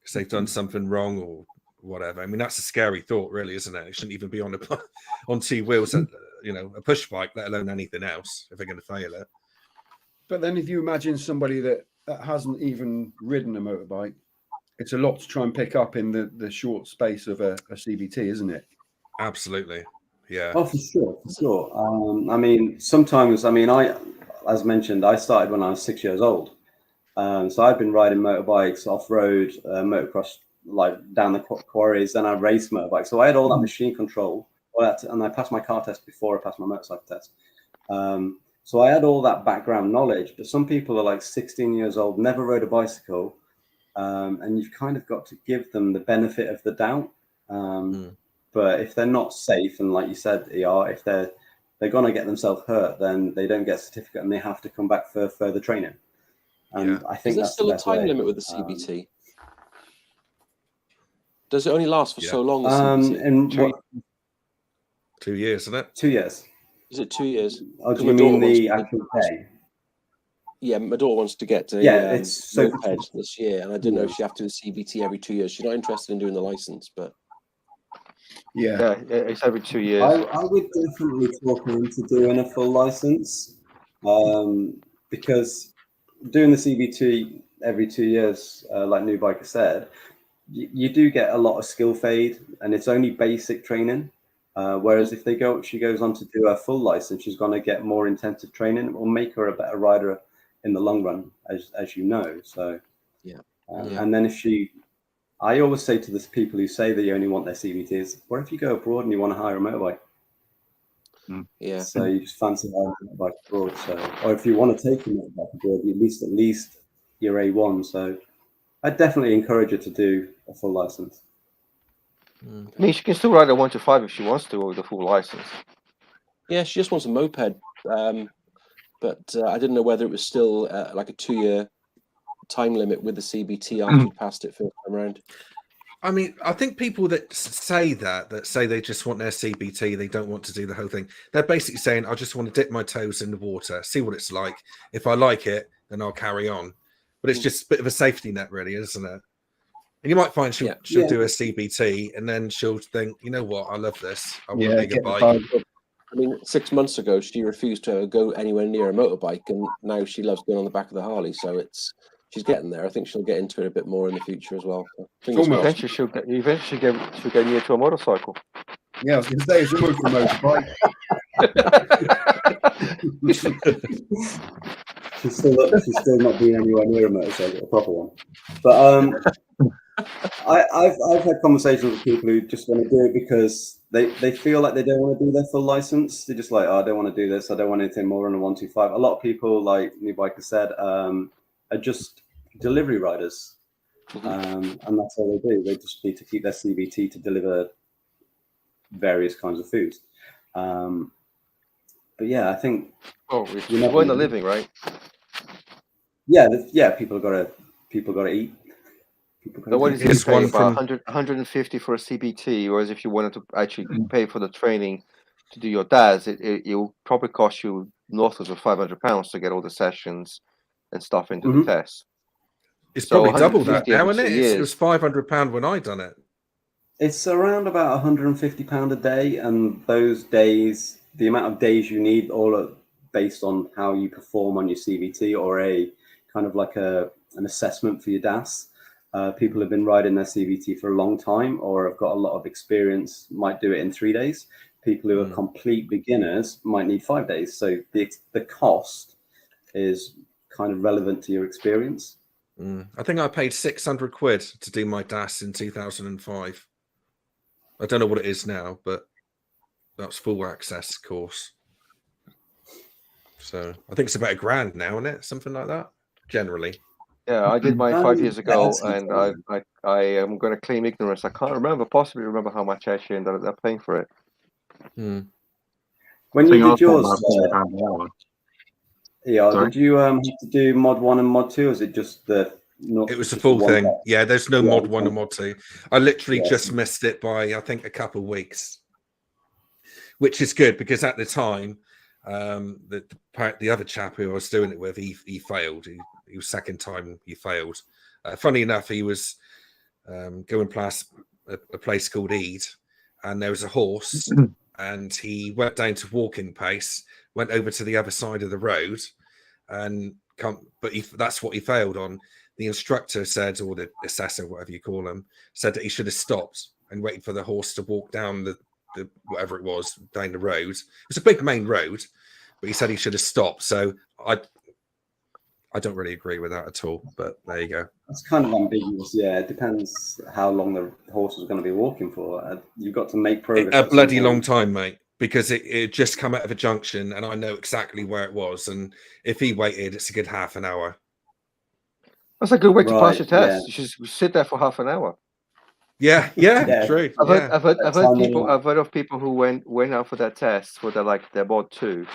because they've done something wrong or whatever. I mean, that's a scary thought, really, isn't it? It shouldn't even be on two wheels, a push bike, let alone anything else, if they're going to fail it. But then if you imagine somebody that hasn't even ridden a motorbike, it's a lot to try and pick up in the short space of a CBT, isn't it? Absolutely. Yeah. Oh, for sure. I mean, sometimes, as mentioned, I started when I was 6 years old. So I've been riding motorbikes, off-road, motocross, like down the quarries, then I raced motorbikes. So I had all that machine control, and I passed my car test before I passed my motorcycle test. So I had all that background knowledge, but some people are like 16 years old, never rode a bicycle, and you've kind of got to give them the benefit of the doubt. But if they're not safe, and like you said, if they're going to get themselves hurt, then they don't get a certificate and they have to come back for further training. And I think there's still a time limit with the CBT. Does it only last for so long? In 2 years, isn't it? 2 years. Is it 2 years? Oh, do you mean the actual day? Yeah, my daughter wants to get to it's moped this year, and I didn't know if she have to do the CBT every 2 years. She's not interested in doing the license, but yeah, it's every 2 years. I would definitely talk her into doing a full license, because doing the CBT every 2 years, like noobiker said, you do get a lot of skill fade, and it's only basic training. Whereas if she goes on to do a full license, she's going to get more intensive training. It will make her a better rider in the long run, as you know. So and then I always say to the people who say they only want their CBTs, what if you go abroad and you want to hire a motorbike? Yeah. So you just fancy hiring a motorbike abroad. Or if you want to take a motorbike abroad, at least your A1. So I'd definitely encourage her to do a full license. I mean, she can still ride a 1 to 5 if she wants to with a full license. Yeah, she just wants a moped. But I didn't know whether it was still like a 2 year time limit with the CBT after you passed it first time around. I mean, I think people that say they just want their CBT, they don't want to do the whole thing. They're basically saying, I just want to dip my toes in the water, see what it's like. If I like it, then I'll carry on. But it's just a bit of a safety net, really, isn't it? And you might find she'll do a CBT, and then she'll think, you know what, I love this. I want a bigger bike. I mean, 6 months ago, she refused to go anywhere near a motorbike, and now she loves going on the back of the Harley. So she's getting there. I think she'll get into it a bit more in the future as well. Eventually, she'll get near to a motorcycle. Yeah, I was going to say, it's almost a motorbike. She's still not been anywhere near a motorcycle, a proper one. But I've had conversations with people who just want to do it because they feel like they don't want to do their full license. They're just like, I don't want to do this. I don't want anything more than a 125. A lot of people, like noobiker said, are just delivery riders, and that's all they do. They just need to keep their CBT to deliver various kinds of foods. But yeah, I think you earn a living, right? Yeah. People got to eat. So what is it? Pay about 150 for a CBT, whereas if you wanted to actually pay for the training to do your DAS, it'll probably cost you north of £500 to get all the sessions and stuff into the test. It's probably double that now, isn't it? It was £500 when I done it. It's around about £150 a day, and those days, the amount of days you need, all are based on how you perform on your CVT or a kind of like an assessment for your DAS. People have been riding their CVT for a long time or have got a lot of experience, might do it in 3 days. People who are complete beginners might need 5 days. So the cost is kind of relevant to your experience. I think I paid 600 quid to do my DAS in 2005. I don't know what it is now, but that's full access course. So I think it's about £1,000 now, isn't it? Something like that, generally. Yeah, I did mine 5 years ago, and I am going to claim ignorance. I can't possibly remember how much I actually ended up paying for it. When you did yours, Sorry? did you have to do mod 1 and mod 2? Or is it just the? It was the full thing. Yeah, there's no mod 1 and mod 2. I literally just missed it by, I think, a couple of weeks, which is good because at the time, the other chap who I was doing it with, he failed. He was second time he failed. Funny enough, he was going past a place called Ede, and there was a horse, and he went down to walking pace, went over to the other side of the road, and that's what he failed on. The instructor said, or the assessor, whatever you call him, said that he should have stopped and waited for the horse to walk down the whatever it was, down the road. It was a big main road, but he said he should have stopped. So I don't really agree with that at all, but there you go. That's kind of ambiguous. Yeah, it depends how long the horse was going to be walking for. You've got to make progress. A bloody long time, mate, because it just come out of a junction, and I know exactly where it was. And if he waited, it's a good half an hour. That's a good way to pass your test. You should sit there for half an hour. Yeah, true. I've heard of people who went out for that test for their mod 2,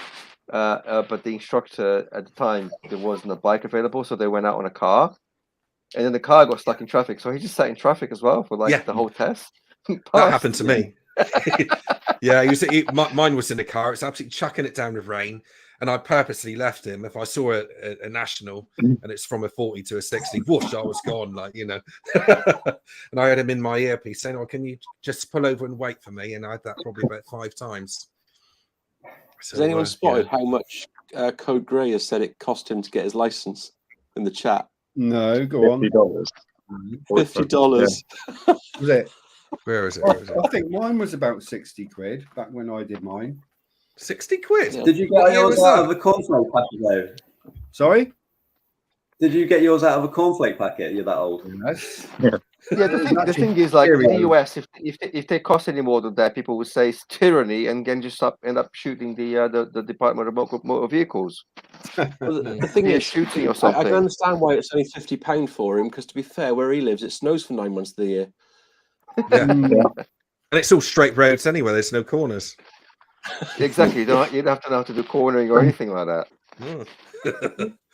but the instructor at the time there wasn't a bike available, so they went out on a car, and then the car got stuck in traffic, so he just sat in traffic as well for the whole test. That happened to me. Yeah, mine was in the car. It's absolutely chucking it down with rain. And I purposely left him. If I saw a national and it's from a 40 to a 60, whoosh, I was gone, and I had him in my earpiece saying, "Oh, can you just pull over and wait for me?" And I had that probably about 5 times. So, has anyone spotted how much Code Grey has said it cost him to get his license in the chat? No, go on. $50. $50. Was it? Where is it? I think mine was about 60 quid back when I did mine. 60 quid? Did you get yours out of a cornflake packet though? Sorry? Did you get yours out of a cornflake packet? You're that old. Yes. Yeah, the thing is, like in the US, if they cost any more than that, people would say it's tyranny, and then just end up shooting the Department of Motor Vehicles. Well, the thing is, shooting or something. I can understand why it's only £50 for him, because to be fair, where he lives, it snows for 9 months of the year. Yeah. And it's all straight roads anyway. There's no corners. Exactly. You don't have to know how to do cornering or anything like that.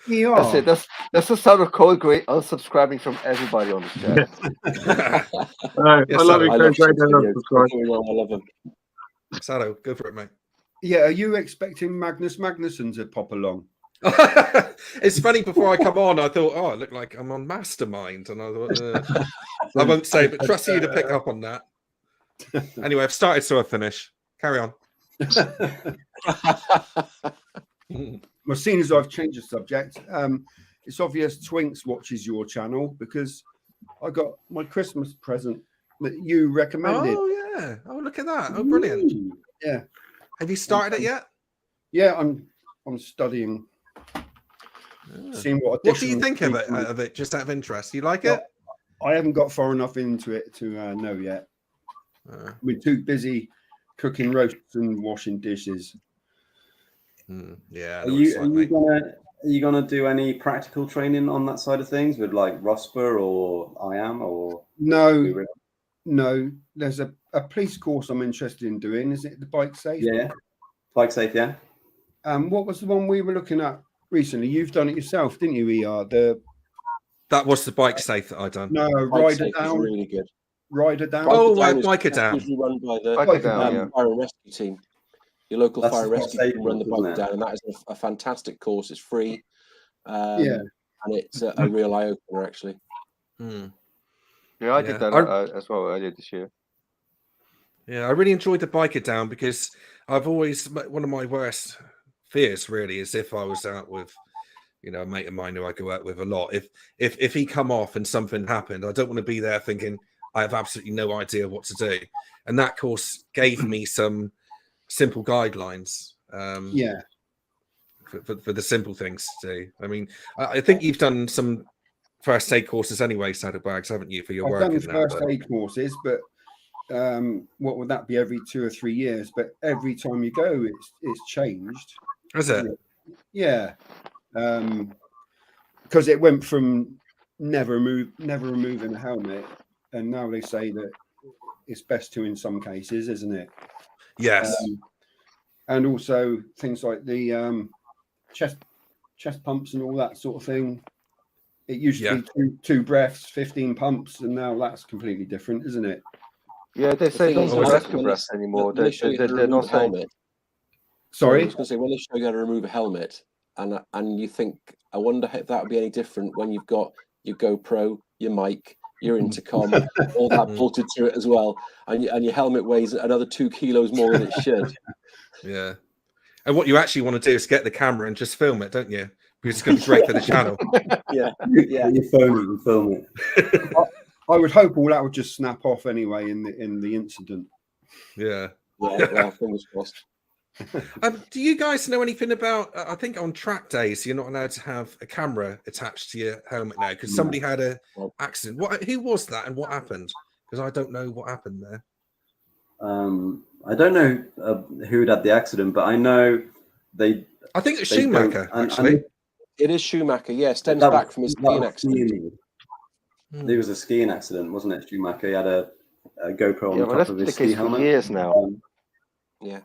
Yeah. That's it. That's the sound of Code Grey unsubscribing from everybody on the chat. I love you. I love him. Sado, go for it, mate. Yeah, are you expecting Magnus Magnusson to pop along? It's funny, before I come on, I thought, I look like I'm on Mastermind, and I thought, I won't say, but trust you to pick up on that. Anyway, I've started, so I finish. Carry on. Well, seeing as I've changed the subject, it's obvious Twinks watches your channel because I got my Christmas present that you recommended. Oh yeah! Oh, look at that! Oh, brilliant! Yeah. Have you started it yet? Yeah, I'm studying. Seeing what do you think of it? Just out of interest, you like it? I haven't got far enough into it to know yet. We're too busy cooking roasts and washing dishes. Yeah. Are you gonna do any practical training on that side of things with like ROSPA or IAM or No. There's a police course I'm interested in doing. Is it the Bike Safe? Yeah. Bike Safe, yeah. What was the one we were looking at recently? You've done it yourself, didn't you, ER? That was the Bike Safe that I done. No, Rider Down. Really good. Rider Down. Oh, Bikerdown. Usually run by the Bikerdown, fire and rescue team. Your local fire and rescue team run the Bikerdown, and that is a fantastic course. It's free. And it's a real eye opener, actually. Yeah, I did that as well earlier this year. Yeah, I really enjoyed the Bikerdown because I've always, one of my worst fears really is if I was out with, a mate of mine who I go out with a lot. If he come off and something happened, I don't want to be there thinking I have absolutely no idea what to do. And that course gave me some simple guidelines. Yeah. For the simple things to do. I mean, I think you've done some first aid courses anyway, saddlebags, haven't you, for your I've work? done first aid courses, but what would that be, every 2 or 3 years? But every time you go, it's changed. Is it? Yeah. Because it went from never removing a helmet, and now they say that it's best to in some cases, isn't it? Yes. And also things like the chest pumps and all that sort of thing. It used to be two breaths, 15 pumps, and now that's completely different, isn't it? Yeah, they say don't do rescue breaths anymore. They're not saying. Sorry, I was going to say, when they show you how to remove a helmet, and you think, I wonder if that would be any different when you've got your GoPro, your mic, your intercom, all that bolted to it as well, and your helmet weighs another 2 kilos more than it should. Yeah. And what you actually want to do is get the camera and just film it, don't you? Because it's going to be great for the channel. Yeah. You film it. I would hope all that would just snap off anyway in the incident. Yeah. Well, fingers crossed. Do you guys know anything about? I think on track days you're not allowed to have a camera attached to your helmet now because somebody had a accident. Who was that and what happened? Because I don't know what happened there. I don't know who had the accident, but I know I think it's Schumacher. Actually, it is Schumacher. Yeah, stems back from his skiing accident. There was a skiing accident, wasn't it? Schumacher, he had a GoPro on top of his ski helmet. For years now. Yeah.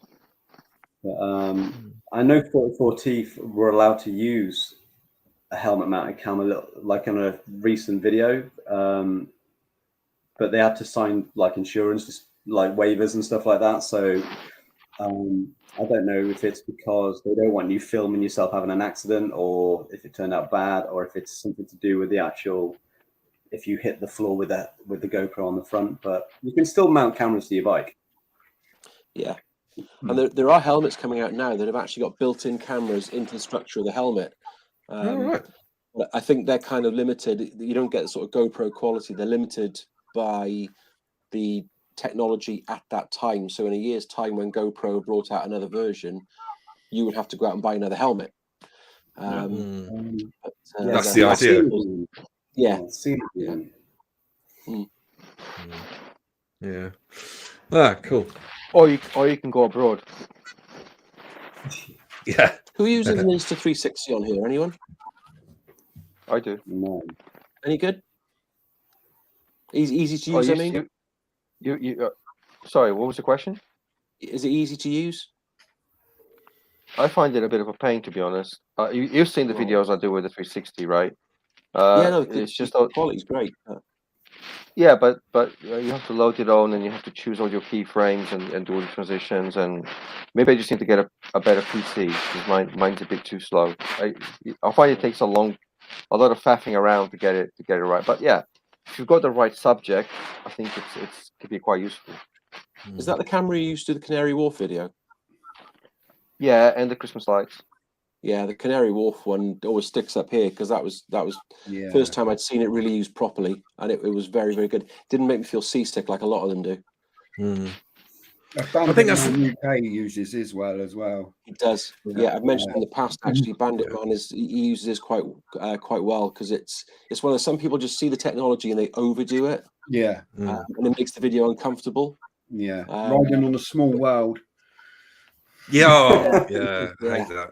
I know 44T were allowed to use a helmet-mounted camera, like in a recent video, but they had to sign like insurance, like waivers and stuff like that. So I don't know if it's because they don't want you filming yourself having an accident, or if it turned out bad, or if it's something to do with the actual. If you hit the floor with the GoPro on the front, but you can still mount cameras to your bike. Yeah. And there are helmets coming out now that have actually got built-in cameras into the structure of the helmet. Right. But I think they're kind of limited. You don't get the sort of GoPro quality. They're limited by the technology at that time. So in a year's time, when GoPro brought out another version, you would have to go out and buy another helmet. That's the idea. Yeah. Yeah. Ah, cool. Or you can go abroad. Yeah. Who uses an Insta360 on here? Anyone? I do. No. Any good? Easy to use. I mean, you. Sorry, what was the question? Is it easy to use? I find it a bit of a pain, to be honest. You've seen the videos I do with the 360, right? Yeah, no, it's just the quality's great. Yeah, but you have to load it on, and you have to choose all your keyframes and do all the transitions. And maybe I just need to get a better PC because mine's a bit too slow. I find it takes a lot of faffing around to get it right. But yeah, if you've got the right subject, I think it could be quite useful. Is that the camera you used to do the Canary Wharf video? Yeah, and the Christmas lights. Yeah, the Canary Wharf one always sticks up here because that was Yeah. first time I'd seen it really used properly, and it was very, very good. Didn't make me feel seasick like a lot of them do. I think that's UK uses as well. It does. Yeah, I've mentioned in the past actually. Bandit Man he uses this quite well because it's one of some people just see the technology and they overdo it. Yeah, and it makes the video uncomfortable. Yeah, riding on a small world. Yeah, yeah, I hate that.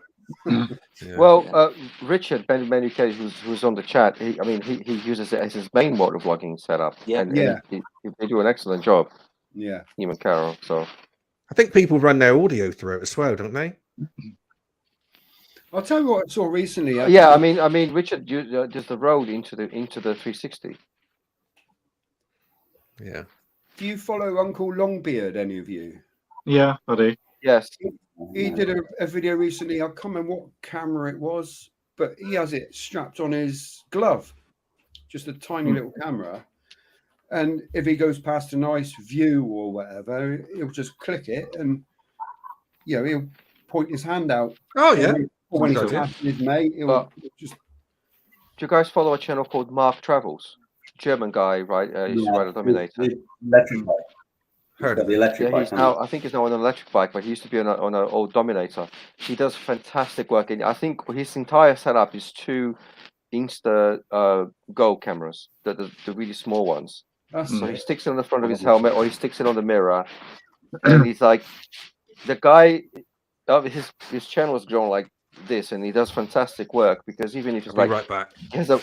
Yeah. Well, Richard Ben UK, who's on the chat, he uses it as his main motovlogging setup. Yeah, and they do an excellent job. Yeah, him and Carol. So I think people run their audio through it as well, don't they? I'll tell you what I saw recently. Yeah, I mean, Richard does the road into the 360. Yeah. Do you follow Uncle Longbeard? Any of you? Yeah, I do. Yes. He did a video recently. I can't remember what camera it was, but he has it strapped on his glove, just a tiny little camera. And if he goes past a nice view or whatever, he'll just click it, and he'll point his hand out. Oh yeah. Or when he's passing his mate, he'll just. Do you guys follow a channel called Mark Travels? German guy, right? He's right at Dominator. Heard of the him. electric Yeah, bike. he's now. I think he's now on an electric bike, but he used to be on an old Dominator. He does fantastic work, and I think his entire setup is two Insta Go cameras, the really small ones. So he sticks it on the front of his helmet, or he sticks it on the mirror, and he's like, the guy. His channel has grown like this, and he does fantastic work because even if he's I'll like be right back.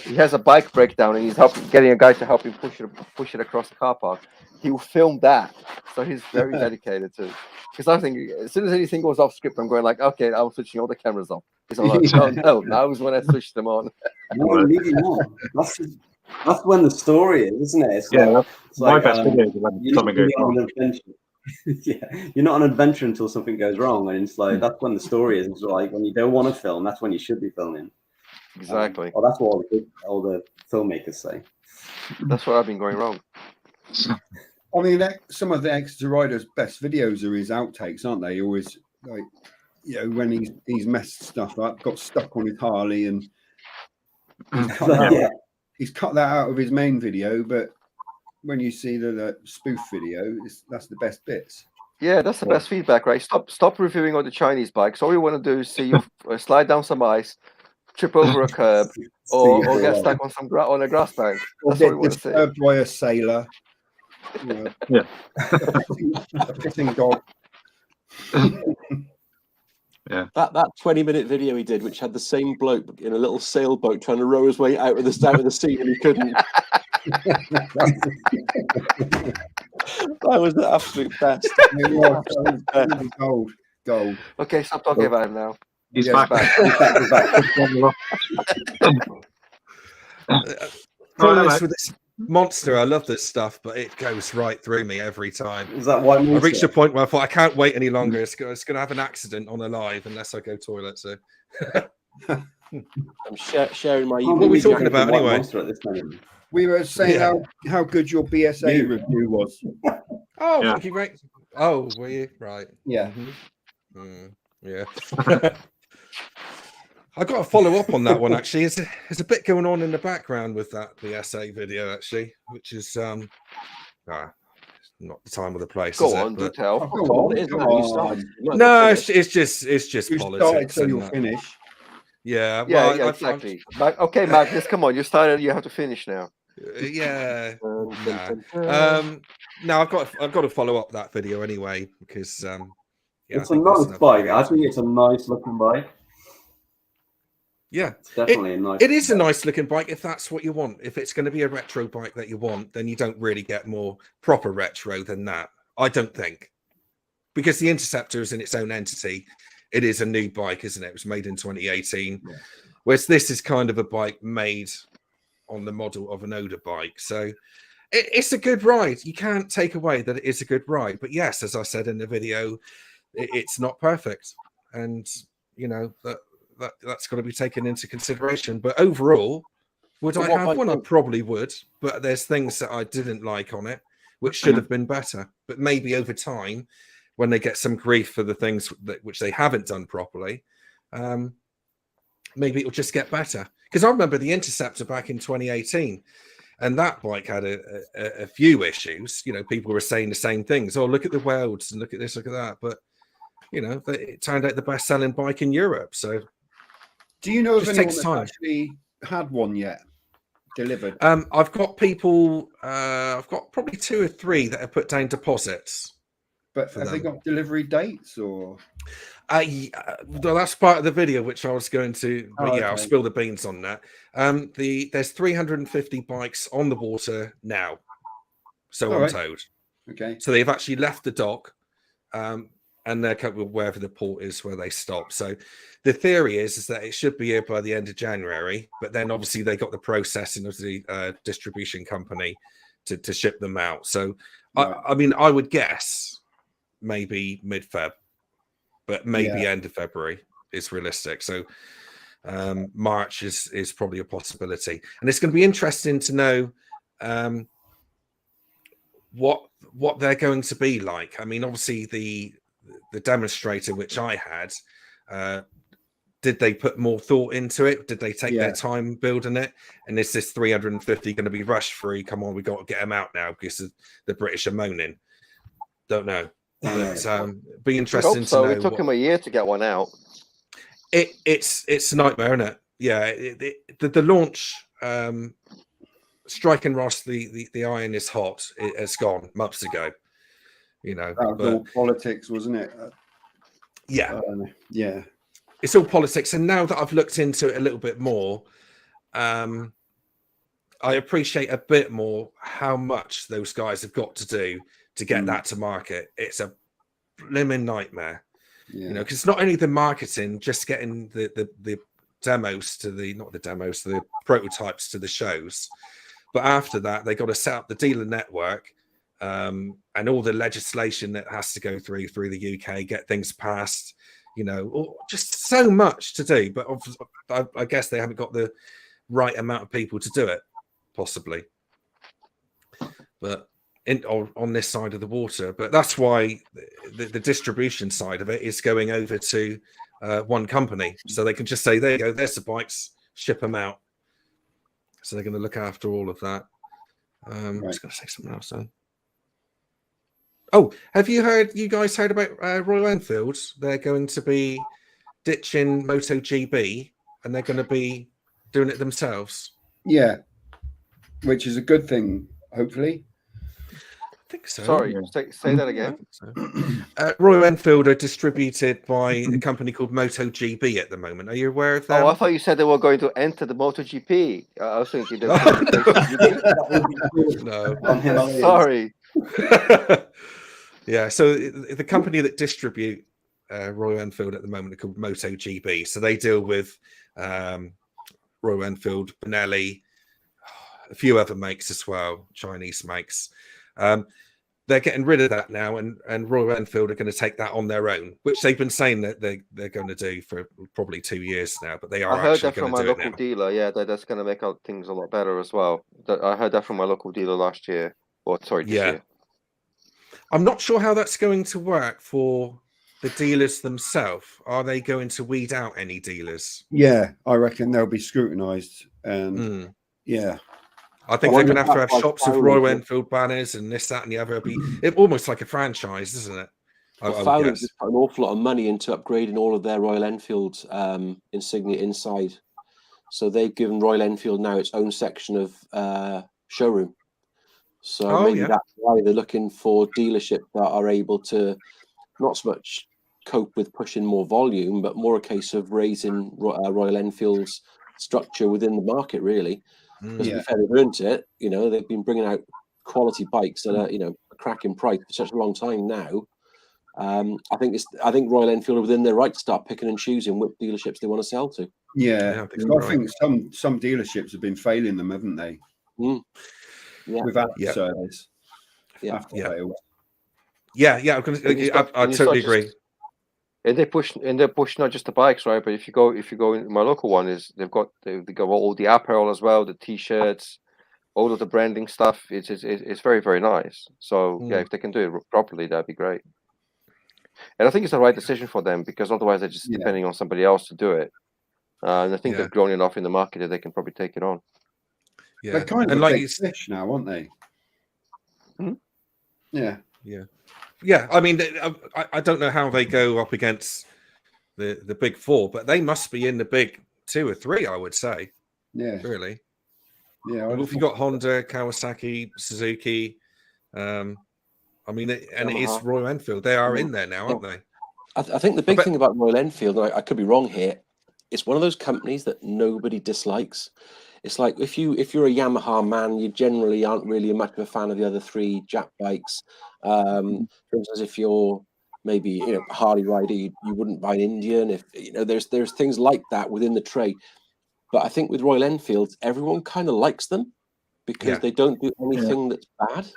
he has a bike breakdown and he's getting a guy to help him push it across the car park, he will film that. So he's very dedicated to. Because I think as soon as anything goes off script, I'm going like, okay, I'm switching all the cameras off. He's like, no, now is when I switch them on. No, leave him on. That's when the story is, isn't it? It's Yeah, it's my like, best video is when you're something not goes really on wrong. an adventure. Yeah, you're not on an adventure until something goes wrong, and it's like that's when the story is. It's like when you don't want to film, that's when you should be filming. Exactly. Well, that's what all the filmmakers say. That's where I've been going wrong. I mean, some of the Exeter riders' best videos are his outtakes, aren't they? Always like, when he's messed stuff up, got stuck on his Harley, and he's cut that out of his main video. But when you see the spoof video, that's the best bits. Yeah, that's the best feedback, right? Stop reviewing all the Chinese bikes. All you want to do is see you slide down some ice, trip over a curb, or get stuck on a grass bank. Or That's what get we want to see. disturbed by a sailor. Yeah. A pissing dog. Yeah. That 20-minute video he did, which had the same bloke in a little sailboat trying to row his way out of the sea, and he couldn't. That was the absolute best. Gold. Okay, stop talking about him now. He's Yeah, back. He's back. With this monster, I love this stuff, but it goes right through me every time. Is that white I monster? reached a point where I thought I can't wait any longer. It's going to have an accident on a live unless I go toilet. So, I'm sharing my. What are we talking about White anyway? monster at this time. We were saying how good your BSA review was. Oh, Yeah. thank you, great. Oh, were you right? Yeah. Yeah. I got to follow up on that one actually. There's a bit going on in the background with that BSA video actually, which is not the time or the place. Go is on, it? do But, tell. no, it's just You politics. started, so and you'll that. finish. Yeah. Yeah, Well, yeah, exactly. Okay, Magnus, come on. You started. You have to finish now. Yeah. No, I've got to follow up that video anyway because It's a nice bike. I think it's a nice looking bike. Yeah, It's definitely a nice. It is a nice looking bike if that's what you want. If it's going to be a retro bike that you want, then you don't really get more proper retro than that. I don't think, because the Interceptor is in its own entity. It is a new bike, isn't it? It was made in 2018, whereas this is kind of a bike made on the model of an older bike. So it's a good ride. You can't take away that it is a good ride. But yes, as I said in the video, it's not perfect, and you know that's got to be taken into consideration. But overall, would I have one? I probably would. But there's things that I didn't like on it, which should have been better. But maybe over time, when they get some grief for the things which they haven't done properly, maybe it'll just get better. Because I remember the Interceptor back in 2018, and that bike had a few issues. You know, people were saying the same things. Oh, look at the welds and look at this, look at that. But you know, it turned out the best-selling bike in Europe. So, do you know if anyone that's actually had one yet delivered? I've got people. I've got probably 2 or 3 that have put down deposits. But have they got delivery dates or? Well, that's part of the video which I was going to. But I'll spill the beans on that. There's 350 bikes on the water now, so on towed. Okay. So they've actually left the dock, and they're wherever the port is where they stop. So the theory is that it should be here by the end of January. But then obviously they got the processing of the distribution company to ship them out. So I mean, I would guess maybe mid-Feb, but maybe end of February is realistic. So March is probably a possibility, and it's going to be interesting to know what they're going to be like. I mean, obviously the demonstrator which I had, did they put more thought into it? Did they take their time building it? And is this 350 going to be rush free? Come on, we got to get them out now because the British are moaning. Don't know. But be We interesting hope so. to know. It took him a year to get one out. It's a nightmare, isn't it? Yeah, the launch. Strike and Ross, the iron is hot. It has gone months ago. You know, that was all politics, wasn't it? Yeah, yeah. It's all politics. And now that I've looked into it a little bit more, I appreciate a bit more how much those guys have got to do to get that to market. It's a blimmin' nightmare. Yeah. You know, because it's not only the marketing, just getting the demos to the prototypes to the shows, but after that they got to set up the dealer network, and all the legislation that has to go through the UK, get things passed, you know, just so much to do. But I guess they haven't got the right amount of people to do it, possibly. But on this side of the water, but that's why the distribution side of it is going over to one company, so they can just say, there you go, there's the bikes, ship them out. So they're going to look after all of that. I was going to say something else then. Oh, have you guys heard about Royal Enfield? They're going to be ditching MotoGB and they're going to be doing it themselves. Yeah, which is a good thing, hopefully. I think so. Sorry, say that again. So. Royal Enfield are distributed by a company called MotoGB at the moment. Are you aware of that? Oh, I thought you said they were going to enter the MotoGP. I was thinking. No. Sorry. Yeah, so the company that distribute Royal Enfield at the moment are called MotoGB. So they deal with Royal Enfield, Benelli, a few other makes as well, Chinese makes. They're getting rid of that now, and Royal Enfield are going to take that on their own, which they've been saying that they're going to do for probably 2 years now. But they are. I heard that from my local dealer. Yeah, that's going to make out things a lot better as well. I heard that from my local dealer last year. This year. I'm not sure how that's going to work for the dealers themselves. Are they going to weed out any dealers? Yeah, I reckon they'll be scrutinised. And yeah. I think they're going to have shops with Royal Enfield banners and this, that, and the other. It'll be almost like a franchise, isn't it? Fowler just put an awful lot of money into upgrading all of their Royal Enfield insignia inside. So they've given Royal Enfield now its own section of showroom. So maybe that's why they're looking for dealerships that are able to not so much cope with pushing more volume, but more a case of raising Royal Enfield's structure within the market, really. Because to be fair, they've earned it. You know, they've been bringing out quality bikes that are, you know, a cracking price for such a long time now. I think Royal Enfield are within their right to start picking and choosing what dealerships they want to sell to. Yeah, I think some dealerships have been failing them, haven't they? Yeah, with after service. I totally agree. And they push not just the bikes, right? But if you go in my local one, they've got all the apparel as well, the t-shirts, all of the branding stuff. It's very, very nice. So yeah, if they can do it properly, that'd be great. And I think it's the right decision for them, because otherwise they're just depending on somebody else to do it. And I think they've grown enough in the market that they can probably take it on. Yeah, they're kind of a big fish now, aren't they? Yeah. I mean, I don't know how they go up against the big four, but they must be in the big 2 or 3, I would say. Yeah, really. Yeah, well, if you got Honda, Kawasaki, Suzuki, I mean, it is Royal Enfield. They are in there now, aren't they? I think the big thing about Royal Enfield, and I could be wrong here, it's one of those companies that nobody dislikes. It's like if you're a Yamaha man, you generally aren't really much of a fan of the other 3 Jap bikes. For instance, if you're maybe a Harley rider, you wouldn't buy an Indian. If there's things like that within the trade. But I think with Royal Enfield, everyone kind of likes them because they don't do anything that's bad.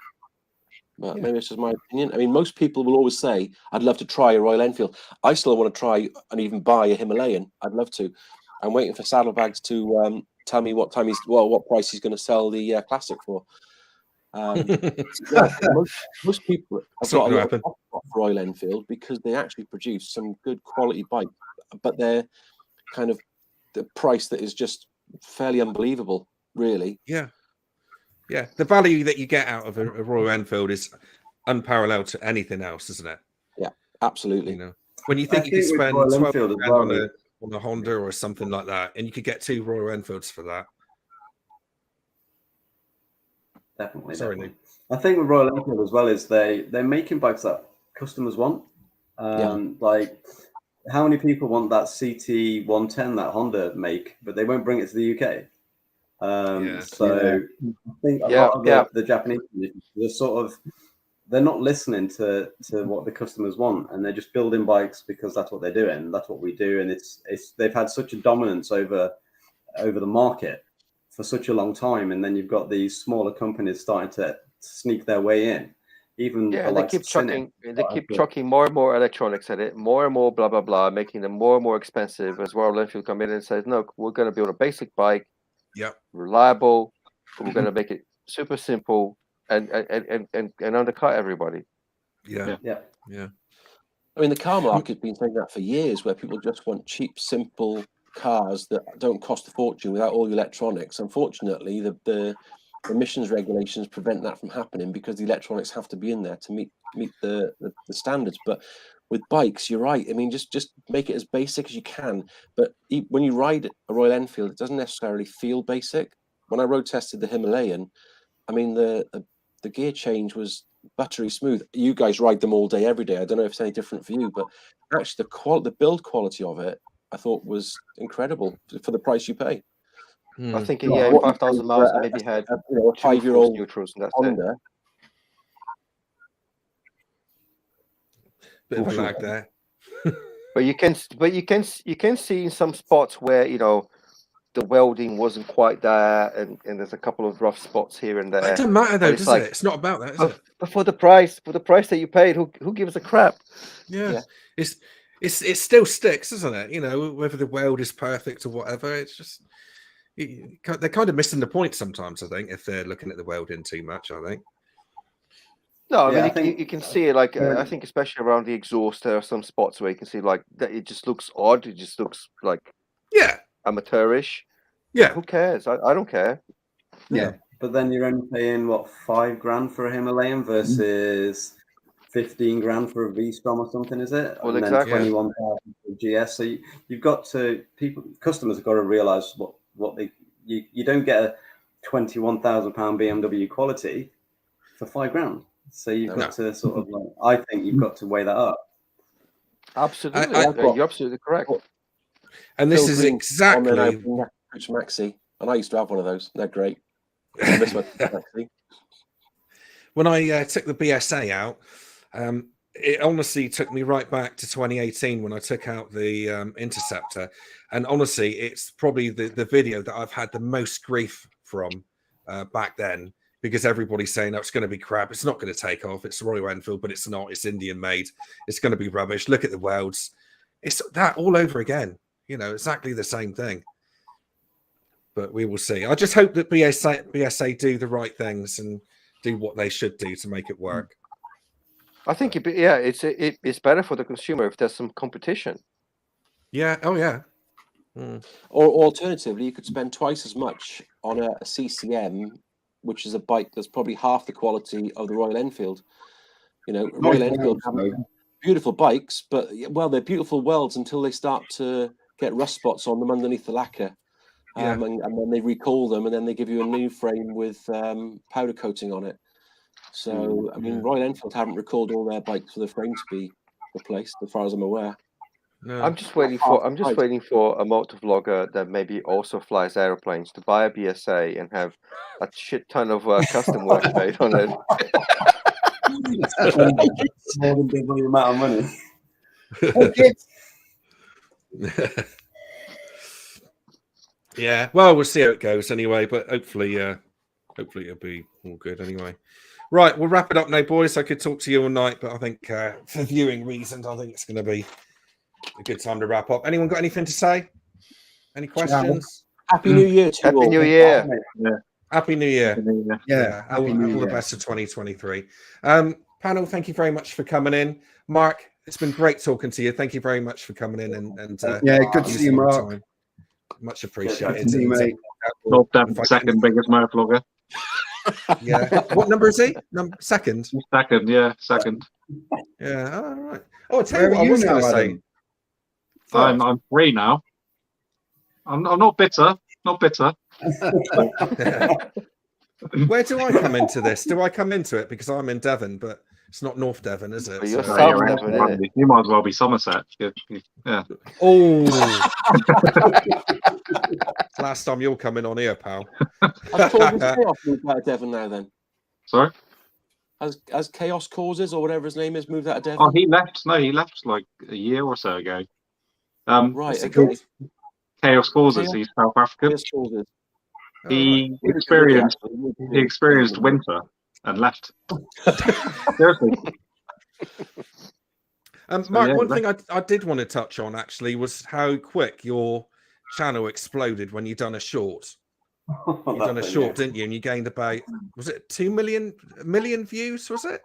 But maybe it's just my opinion. I mean, most people will always say, I'd love to try a Royal Enfield. I still want to try and even buy a Himalayan. I'd love to. I'm waiting for Saddlebags to tell me what price he's going to sell the Classic for. Most people have got a lot of Royal Enfield because they actually produce some good quality bike, but they're kind of the price that is just fairly unbelievable, really. Yeah. The value that you get out of a Royal Enfield is unparalleled to anything else, isn't it? Yeah, absolutely. You know, when you think you could spend 12 grand on a Honda or something like that, and you could get 2 Royal Enfields for that. Definitely. Sorry, definitely. I think with Royal Enfield as well is they're making bikes that customers want. Like, how many people want that CT 110 that Honda make, but they won't bring it to the UK? So I think a lot of the Japanese, they're not listening to what the customers want, and they're just building bikes because that's what they're doing. That's what we do, and they've had such a dominance over the market for such a long time, and then you've got these smaller companies starting to sneak their way in. Even they keep chucking more and more electronics at it, more and more blah blah blah, making them more and more expensive. As Royal Enfield come in and says, "No, we're going to build a basic bike, reliable. We're going to make it super simple and undercut everybody." Yeah. I mean, the car market's been saying that for years, where people just want cheap, simple cars that don't cost a fortune without all the electronics. Unfortunately, the emissions regulations prevent that from happening because the electronics have to be in there to meet the standards. But with bikes, you're right. I mean, just make it as basic as you can. But when you ride a Royal Enfield, it doesn't necessarily feel basic. When I road tested the Himalayan, I mean, the gear change was buttery smooth. You guys ride them all day, every day. I don't know if it's any different for you, but actually the build quality of it, I thought was incredible for the price you pay. I think 5,000 miles, I maybe had a 5-year-old neutrals, and that's Honda. Bit of a lag there. But you can see in some spots where the welding wasn't quite there, and there's a couple of rough spots here and there. It doesn't matter though, does it? It's not about that, is it? But for the price that you paid, who gives a crap? Yeah. It still sticks, isn't it? Whether the weld is perfect or whatever, it's just they're kind of missing the point sometimes. I think if they're looking at the welding too much, I think. No, I mean you can see it I think especially around the exhaust, there are some spots where you can see that it just looks odd. It just looks like amateurish. Yeah. Who cares? I don't care. Yeah. But then you're only paying what, $5,000 for a Himalayan versus 15 grand for a V-Strom or something, is it? Well, and exactly. Then 21,000 for GS. So you've got to customers have got to realize what you don't get a £21,000 BMW quality for $5,000. So you've got to sort of I think you've got to weigh that up. Absolutely, you're absolutely correct. And this is exactly Maxi, and I used to have one of those. They're great. I miss my Maxi. When I took the BSA out, it honestly took me right back to 2018 when I took out the Interceptor. And honestly, it's probably the video that I've had the most grief from back then, because everybody's saying, it's going to be crap. It's not going to take off. It's Royal Enfield, but it's not. It's Indian made. It's going to be rubbish. Look at the welds. It's that all over again. Exactly the same thing. But we will see. I just hope that BSA do the right things and do what they should do to make it work. I think it's better for the consumer if there's some competition. Yeah. Oh yeah. Or alternatively, you could spend twice as much on a CCM, which is a bike that's probably half the quality of the Royal Enfield. Royal Enfield have beautiful bikes, but they're beautiful welds until they start to get rust spots on them underneath the lacquer. And then they recall them, and then they give you a new frame with powder coating on it. So, I mean, Royal Enfield haven't recalled all their bikes for the frame to be replaced, as far as I'm aware. No. I'm just waiting for a motovlogger that maybe also flies airplanes to buy a BSA and have a shit ton of custom work made on it. More than double the amount of money. Yeah, well, we'll see how it goes anyway, but hopefully it'll be all good anyway. Right, we'll wrap it up now, boys. I could talk to you all night, but I think for viewing reasons, I think it's going to be a good time to wrap up. Anyone got anything to say? Any questions? Happy New Year to you all. Happy New Year. Happy New Year. Yeah. All the best for 2023. Panel, thank you very much for coming in. Mark, it's been great talking to you. Thank you very much for coming in and good to see you, Mark. Time. Much appreciated. Good to see you, mate. Not the second biggest motovlogger. Yeah. What number is he? Second. Second, yeah, second. Yeah. All right. Oh, I'll tell Where you are what I you was going now, to say. Adam? I'm 3 now. I'm not bitter. Not bitter. Where do I come into this? Do I come into it because I'm in Devon, but it's not North Devon, is it? But you're So- South you're Devon, in, innit? you might as well be Somerset. Yeah. Oh. Last time you're coming on here, pal. Has Causes Chaos moved out of Devon now then? Sorry? As Chaos Causes or whatever his name is moved out of Devon? Oh, he left. No, he left like a year or so ago. Right, What's it okay. called? Chaos Causes. Chaos- He's South African. Chaos Causes. He Really experienced good, actually. he experienced winter and left. Seriously. Mark, yeah, one thing I did want to touch on actually was how quick your channel exploded when you done a short. You done a short, didn't you? And you gained about, was it 2 million views? Was it?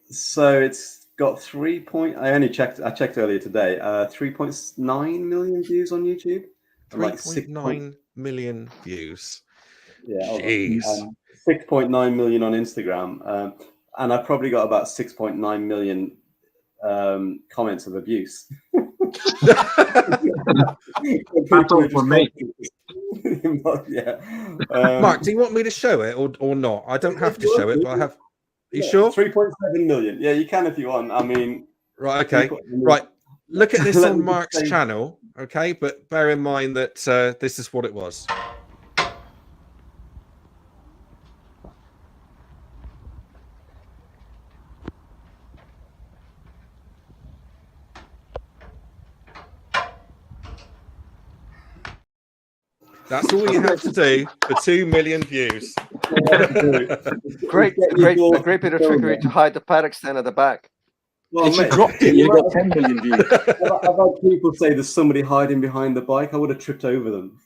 So it's got I checked earlier today. 3.9 million views on YouTube. 3.9 million views. Yeah, jeez. 6.9 million on Instagram, and I've probably got about 6.9 million comments of abuse. That's all from me. Yeah. Mark, do you want me to show it or not? I don't have to show it, but I have. Are you sure? 3.7 million. Yeah, you can if you want. I mean, right. Okay. Right. Look at this on Mark's channel. Okay, but bear in mind that this is what it was. That's all you have to do for 2 million views. A great bit of trickery to hide the paddock stand at the back. Well, if you dropped it, you got 10 million views. I've had people say there's somebody hiding behind the bike. I would have tripped over them.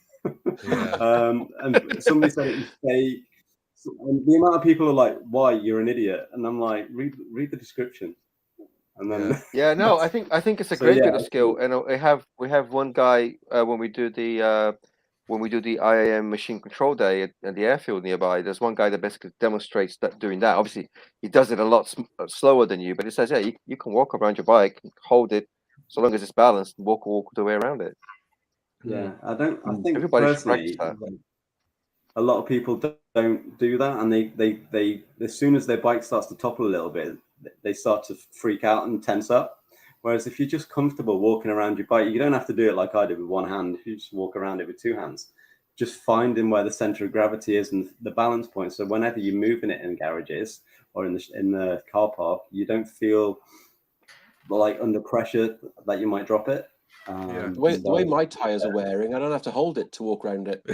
Yeah. And somebody said it was fake. And the amount of people are like, "Why? You're an idiot." And I'm like, "Read the description." And then yeah, no, I think it's a great bit of skill. And we have one guy when we do the IAM machine control day at the airfield nearby. There's one guy that basically demonstrates that doing that. Obviously, he does it a lot slower than you, but it says, yeah, you can walk around your bike, hold it, so long as it's balanced, and walk the way around it. Yeah, I think everybody should personally, practice that. a lot of people don't do that, and they as soon as their bike starts to topple a little bit, they start to freak out and tense up. Whereas if you're just comfortable walking around your bike, you don't have to do it like I did with one hand. If you just walk around it with two hands, just finding where the center of gravity is and the balance point. So whenever you're moving it in garages or in the car park, you don't feel like under pressure that you might drop it. The way my tires are wearing, I don't have to hold it to walk around it.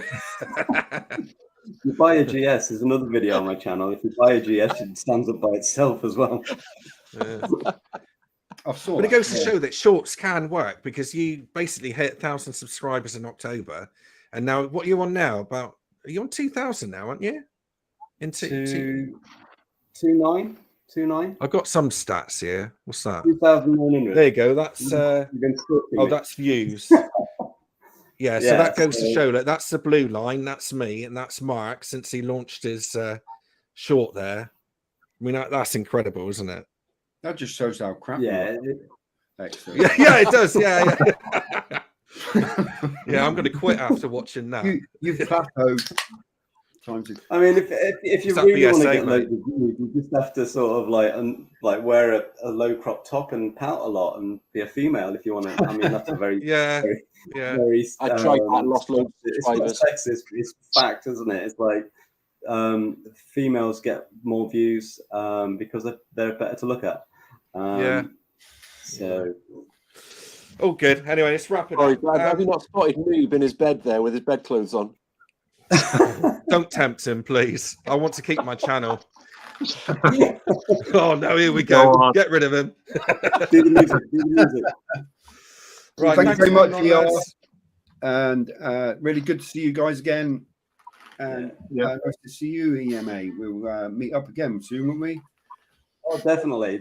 You buy a GS, there's another video on my channel. If you buy a GS, it stands up by itself as well. Yeah. But it goes to show that shorts can work, because you basically hit 1,000 subscribers in October, and now what are you on now? Are you on 2,000 now, aren't you? In 2.9. I've got some stats here. What's that? 2,900. There you go. That's that's views. Yeah, so that goes to show that that's the blue line. That's me, and that's Mark since he launched his short there. I mean, that's incredible, isn't it? That just shows how crap. Yeah. Excellent. Yeah, it does. Yeah. Yeah, I'm going to quit after watching that. You've plateaued. I mean, if you really want to get loads of views, you just have to sort of like wear a low crop top and pout a lot and be a female if you want to. I mean, that's a very very, I tried that, lost loads of subscribers. It's not sexist. It's fact, isn't it? It's like females get more views because they're better to look at. So. Oh, good. Anyway, let's wrap it up. Have you not spotted Noob in his bed there with his bedclothes on? Don't tempt him, please. I want to keep my channel. Oh no, here we go. Get rid of him. Do the music. Right, thank you very much, ER. And really good to see you guys again. And nice to see you, EMA. We'll meet up again soon, won't we? Oh, definitely.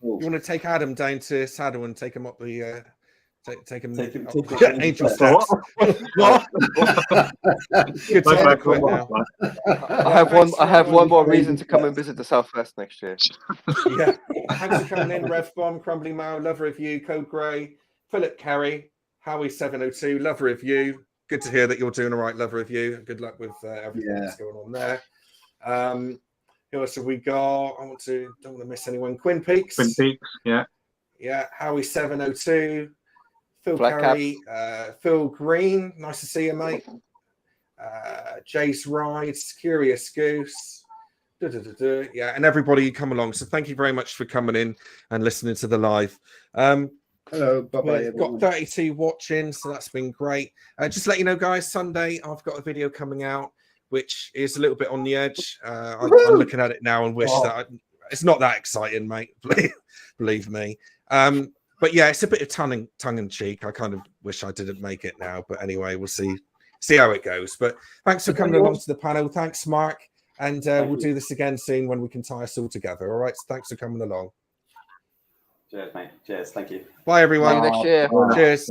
You want to take Adam down to Saddle and take him up the Take him. Take Angel steps. What? Good to quit now. I have one more reason to come and visit the Southwest next year. Yeah. Thanks for coming in, Rev Bomb, Crumbly Mao, love review, Code Grey, Philip Carey, Howie 702, love review. Good to hear that you're doing all right, love review. Good luck with everything that's going on there. Who else have we got? Don't want to miss anyone. Quinn Peaks. Yeah. Yeah. Howie 702. Phil Black Carey, Phil Green, nice to see you, mate. Jace Rides, Curious Goose, yeah, and everybody who come along. So thank you very much for coming in and listening to the live. Hello, bye-bye. We've got 32 watching, so that's been great. Just to let you know, guys, Sunday I've got a video coming out, which is a little bit on the edge. I'm looking at it now and wish that it's not that exciting, mate. Believe me. But yeah, it's a bit of tongue in cheek. I kind of wish I didn't make it now, but anyway, we'll see how it goes. But thanks for coming along to the panel. Thanks, Mark, and we'll do this again soon when we can tie us all together. All right. So thanks for coming along. Cheers, mate. Cheers. Thank you. Bye, everyone. See you next year. Cheers.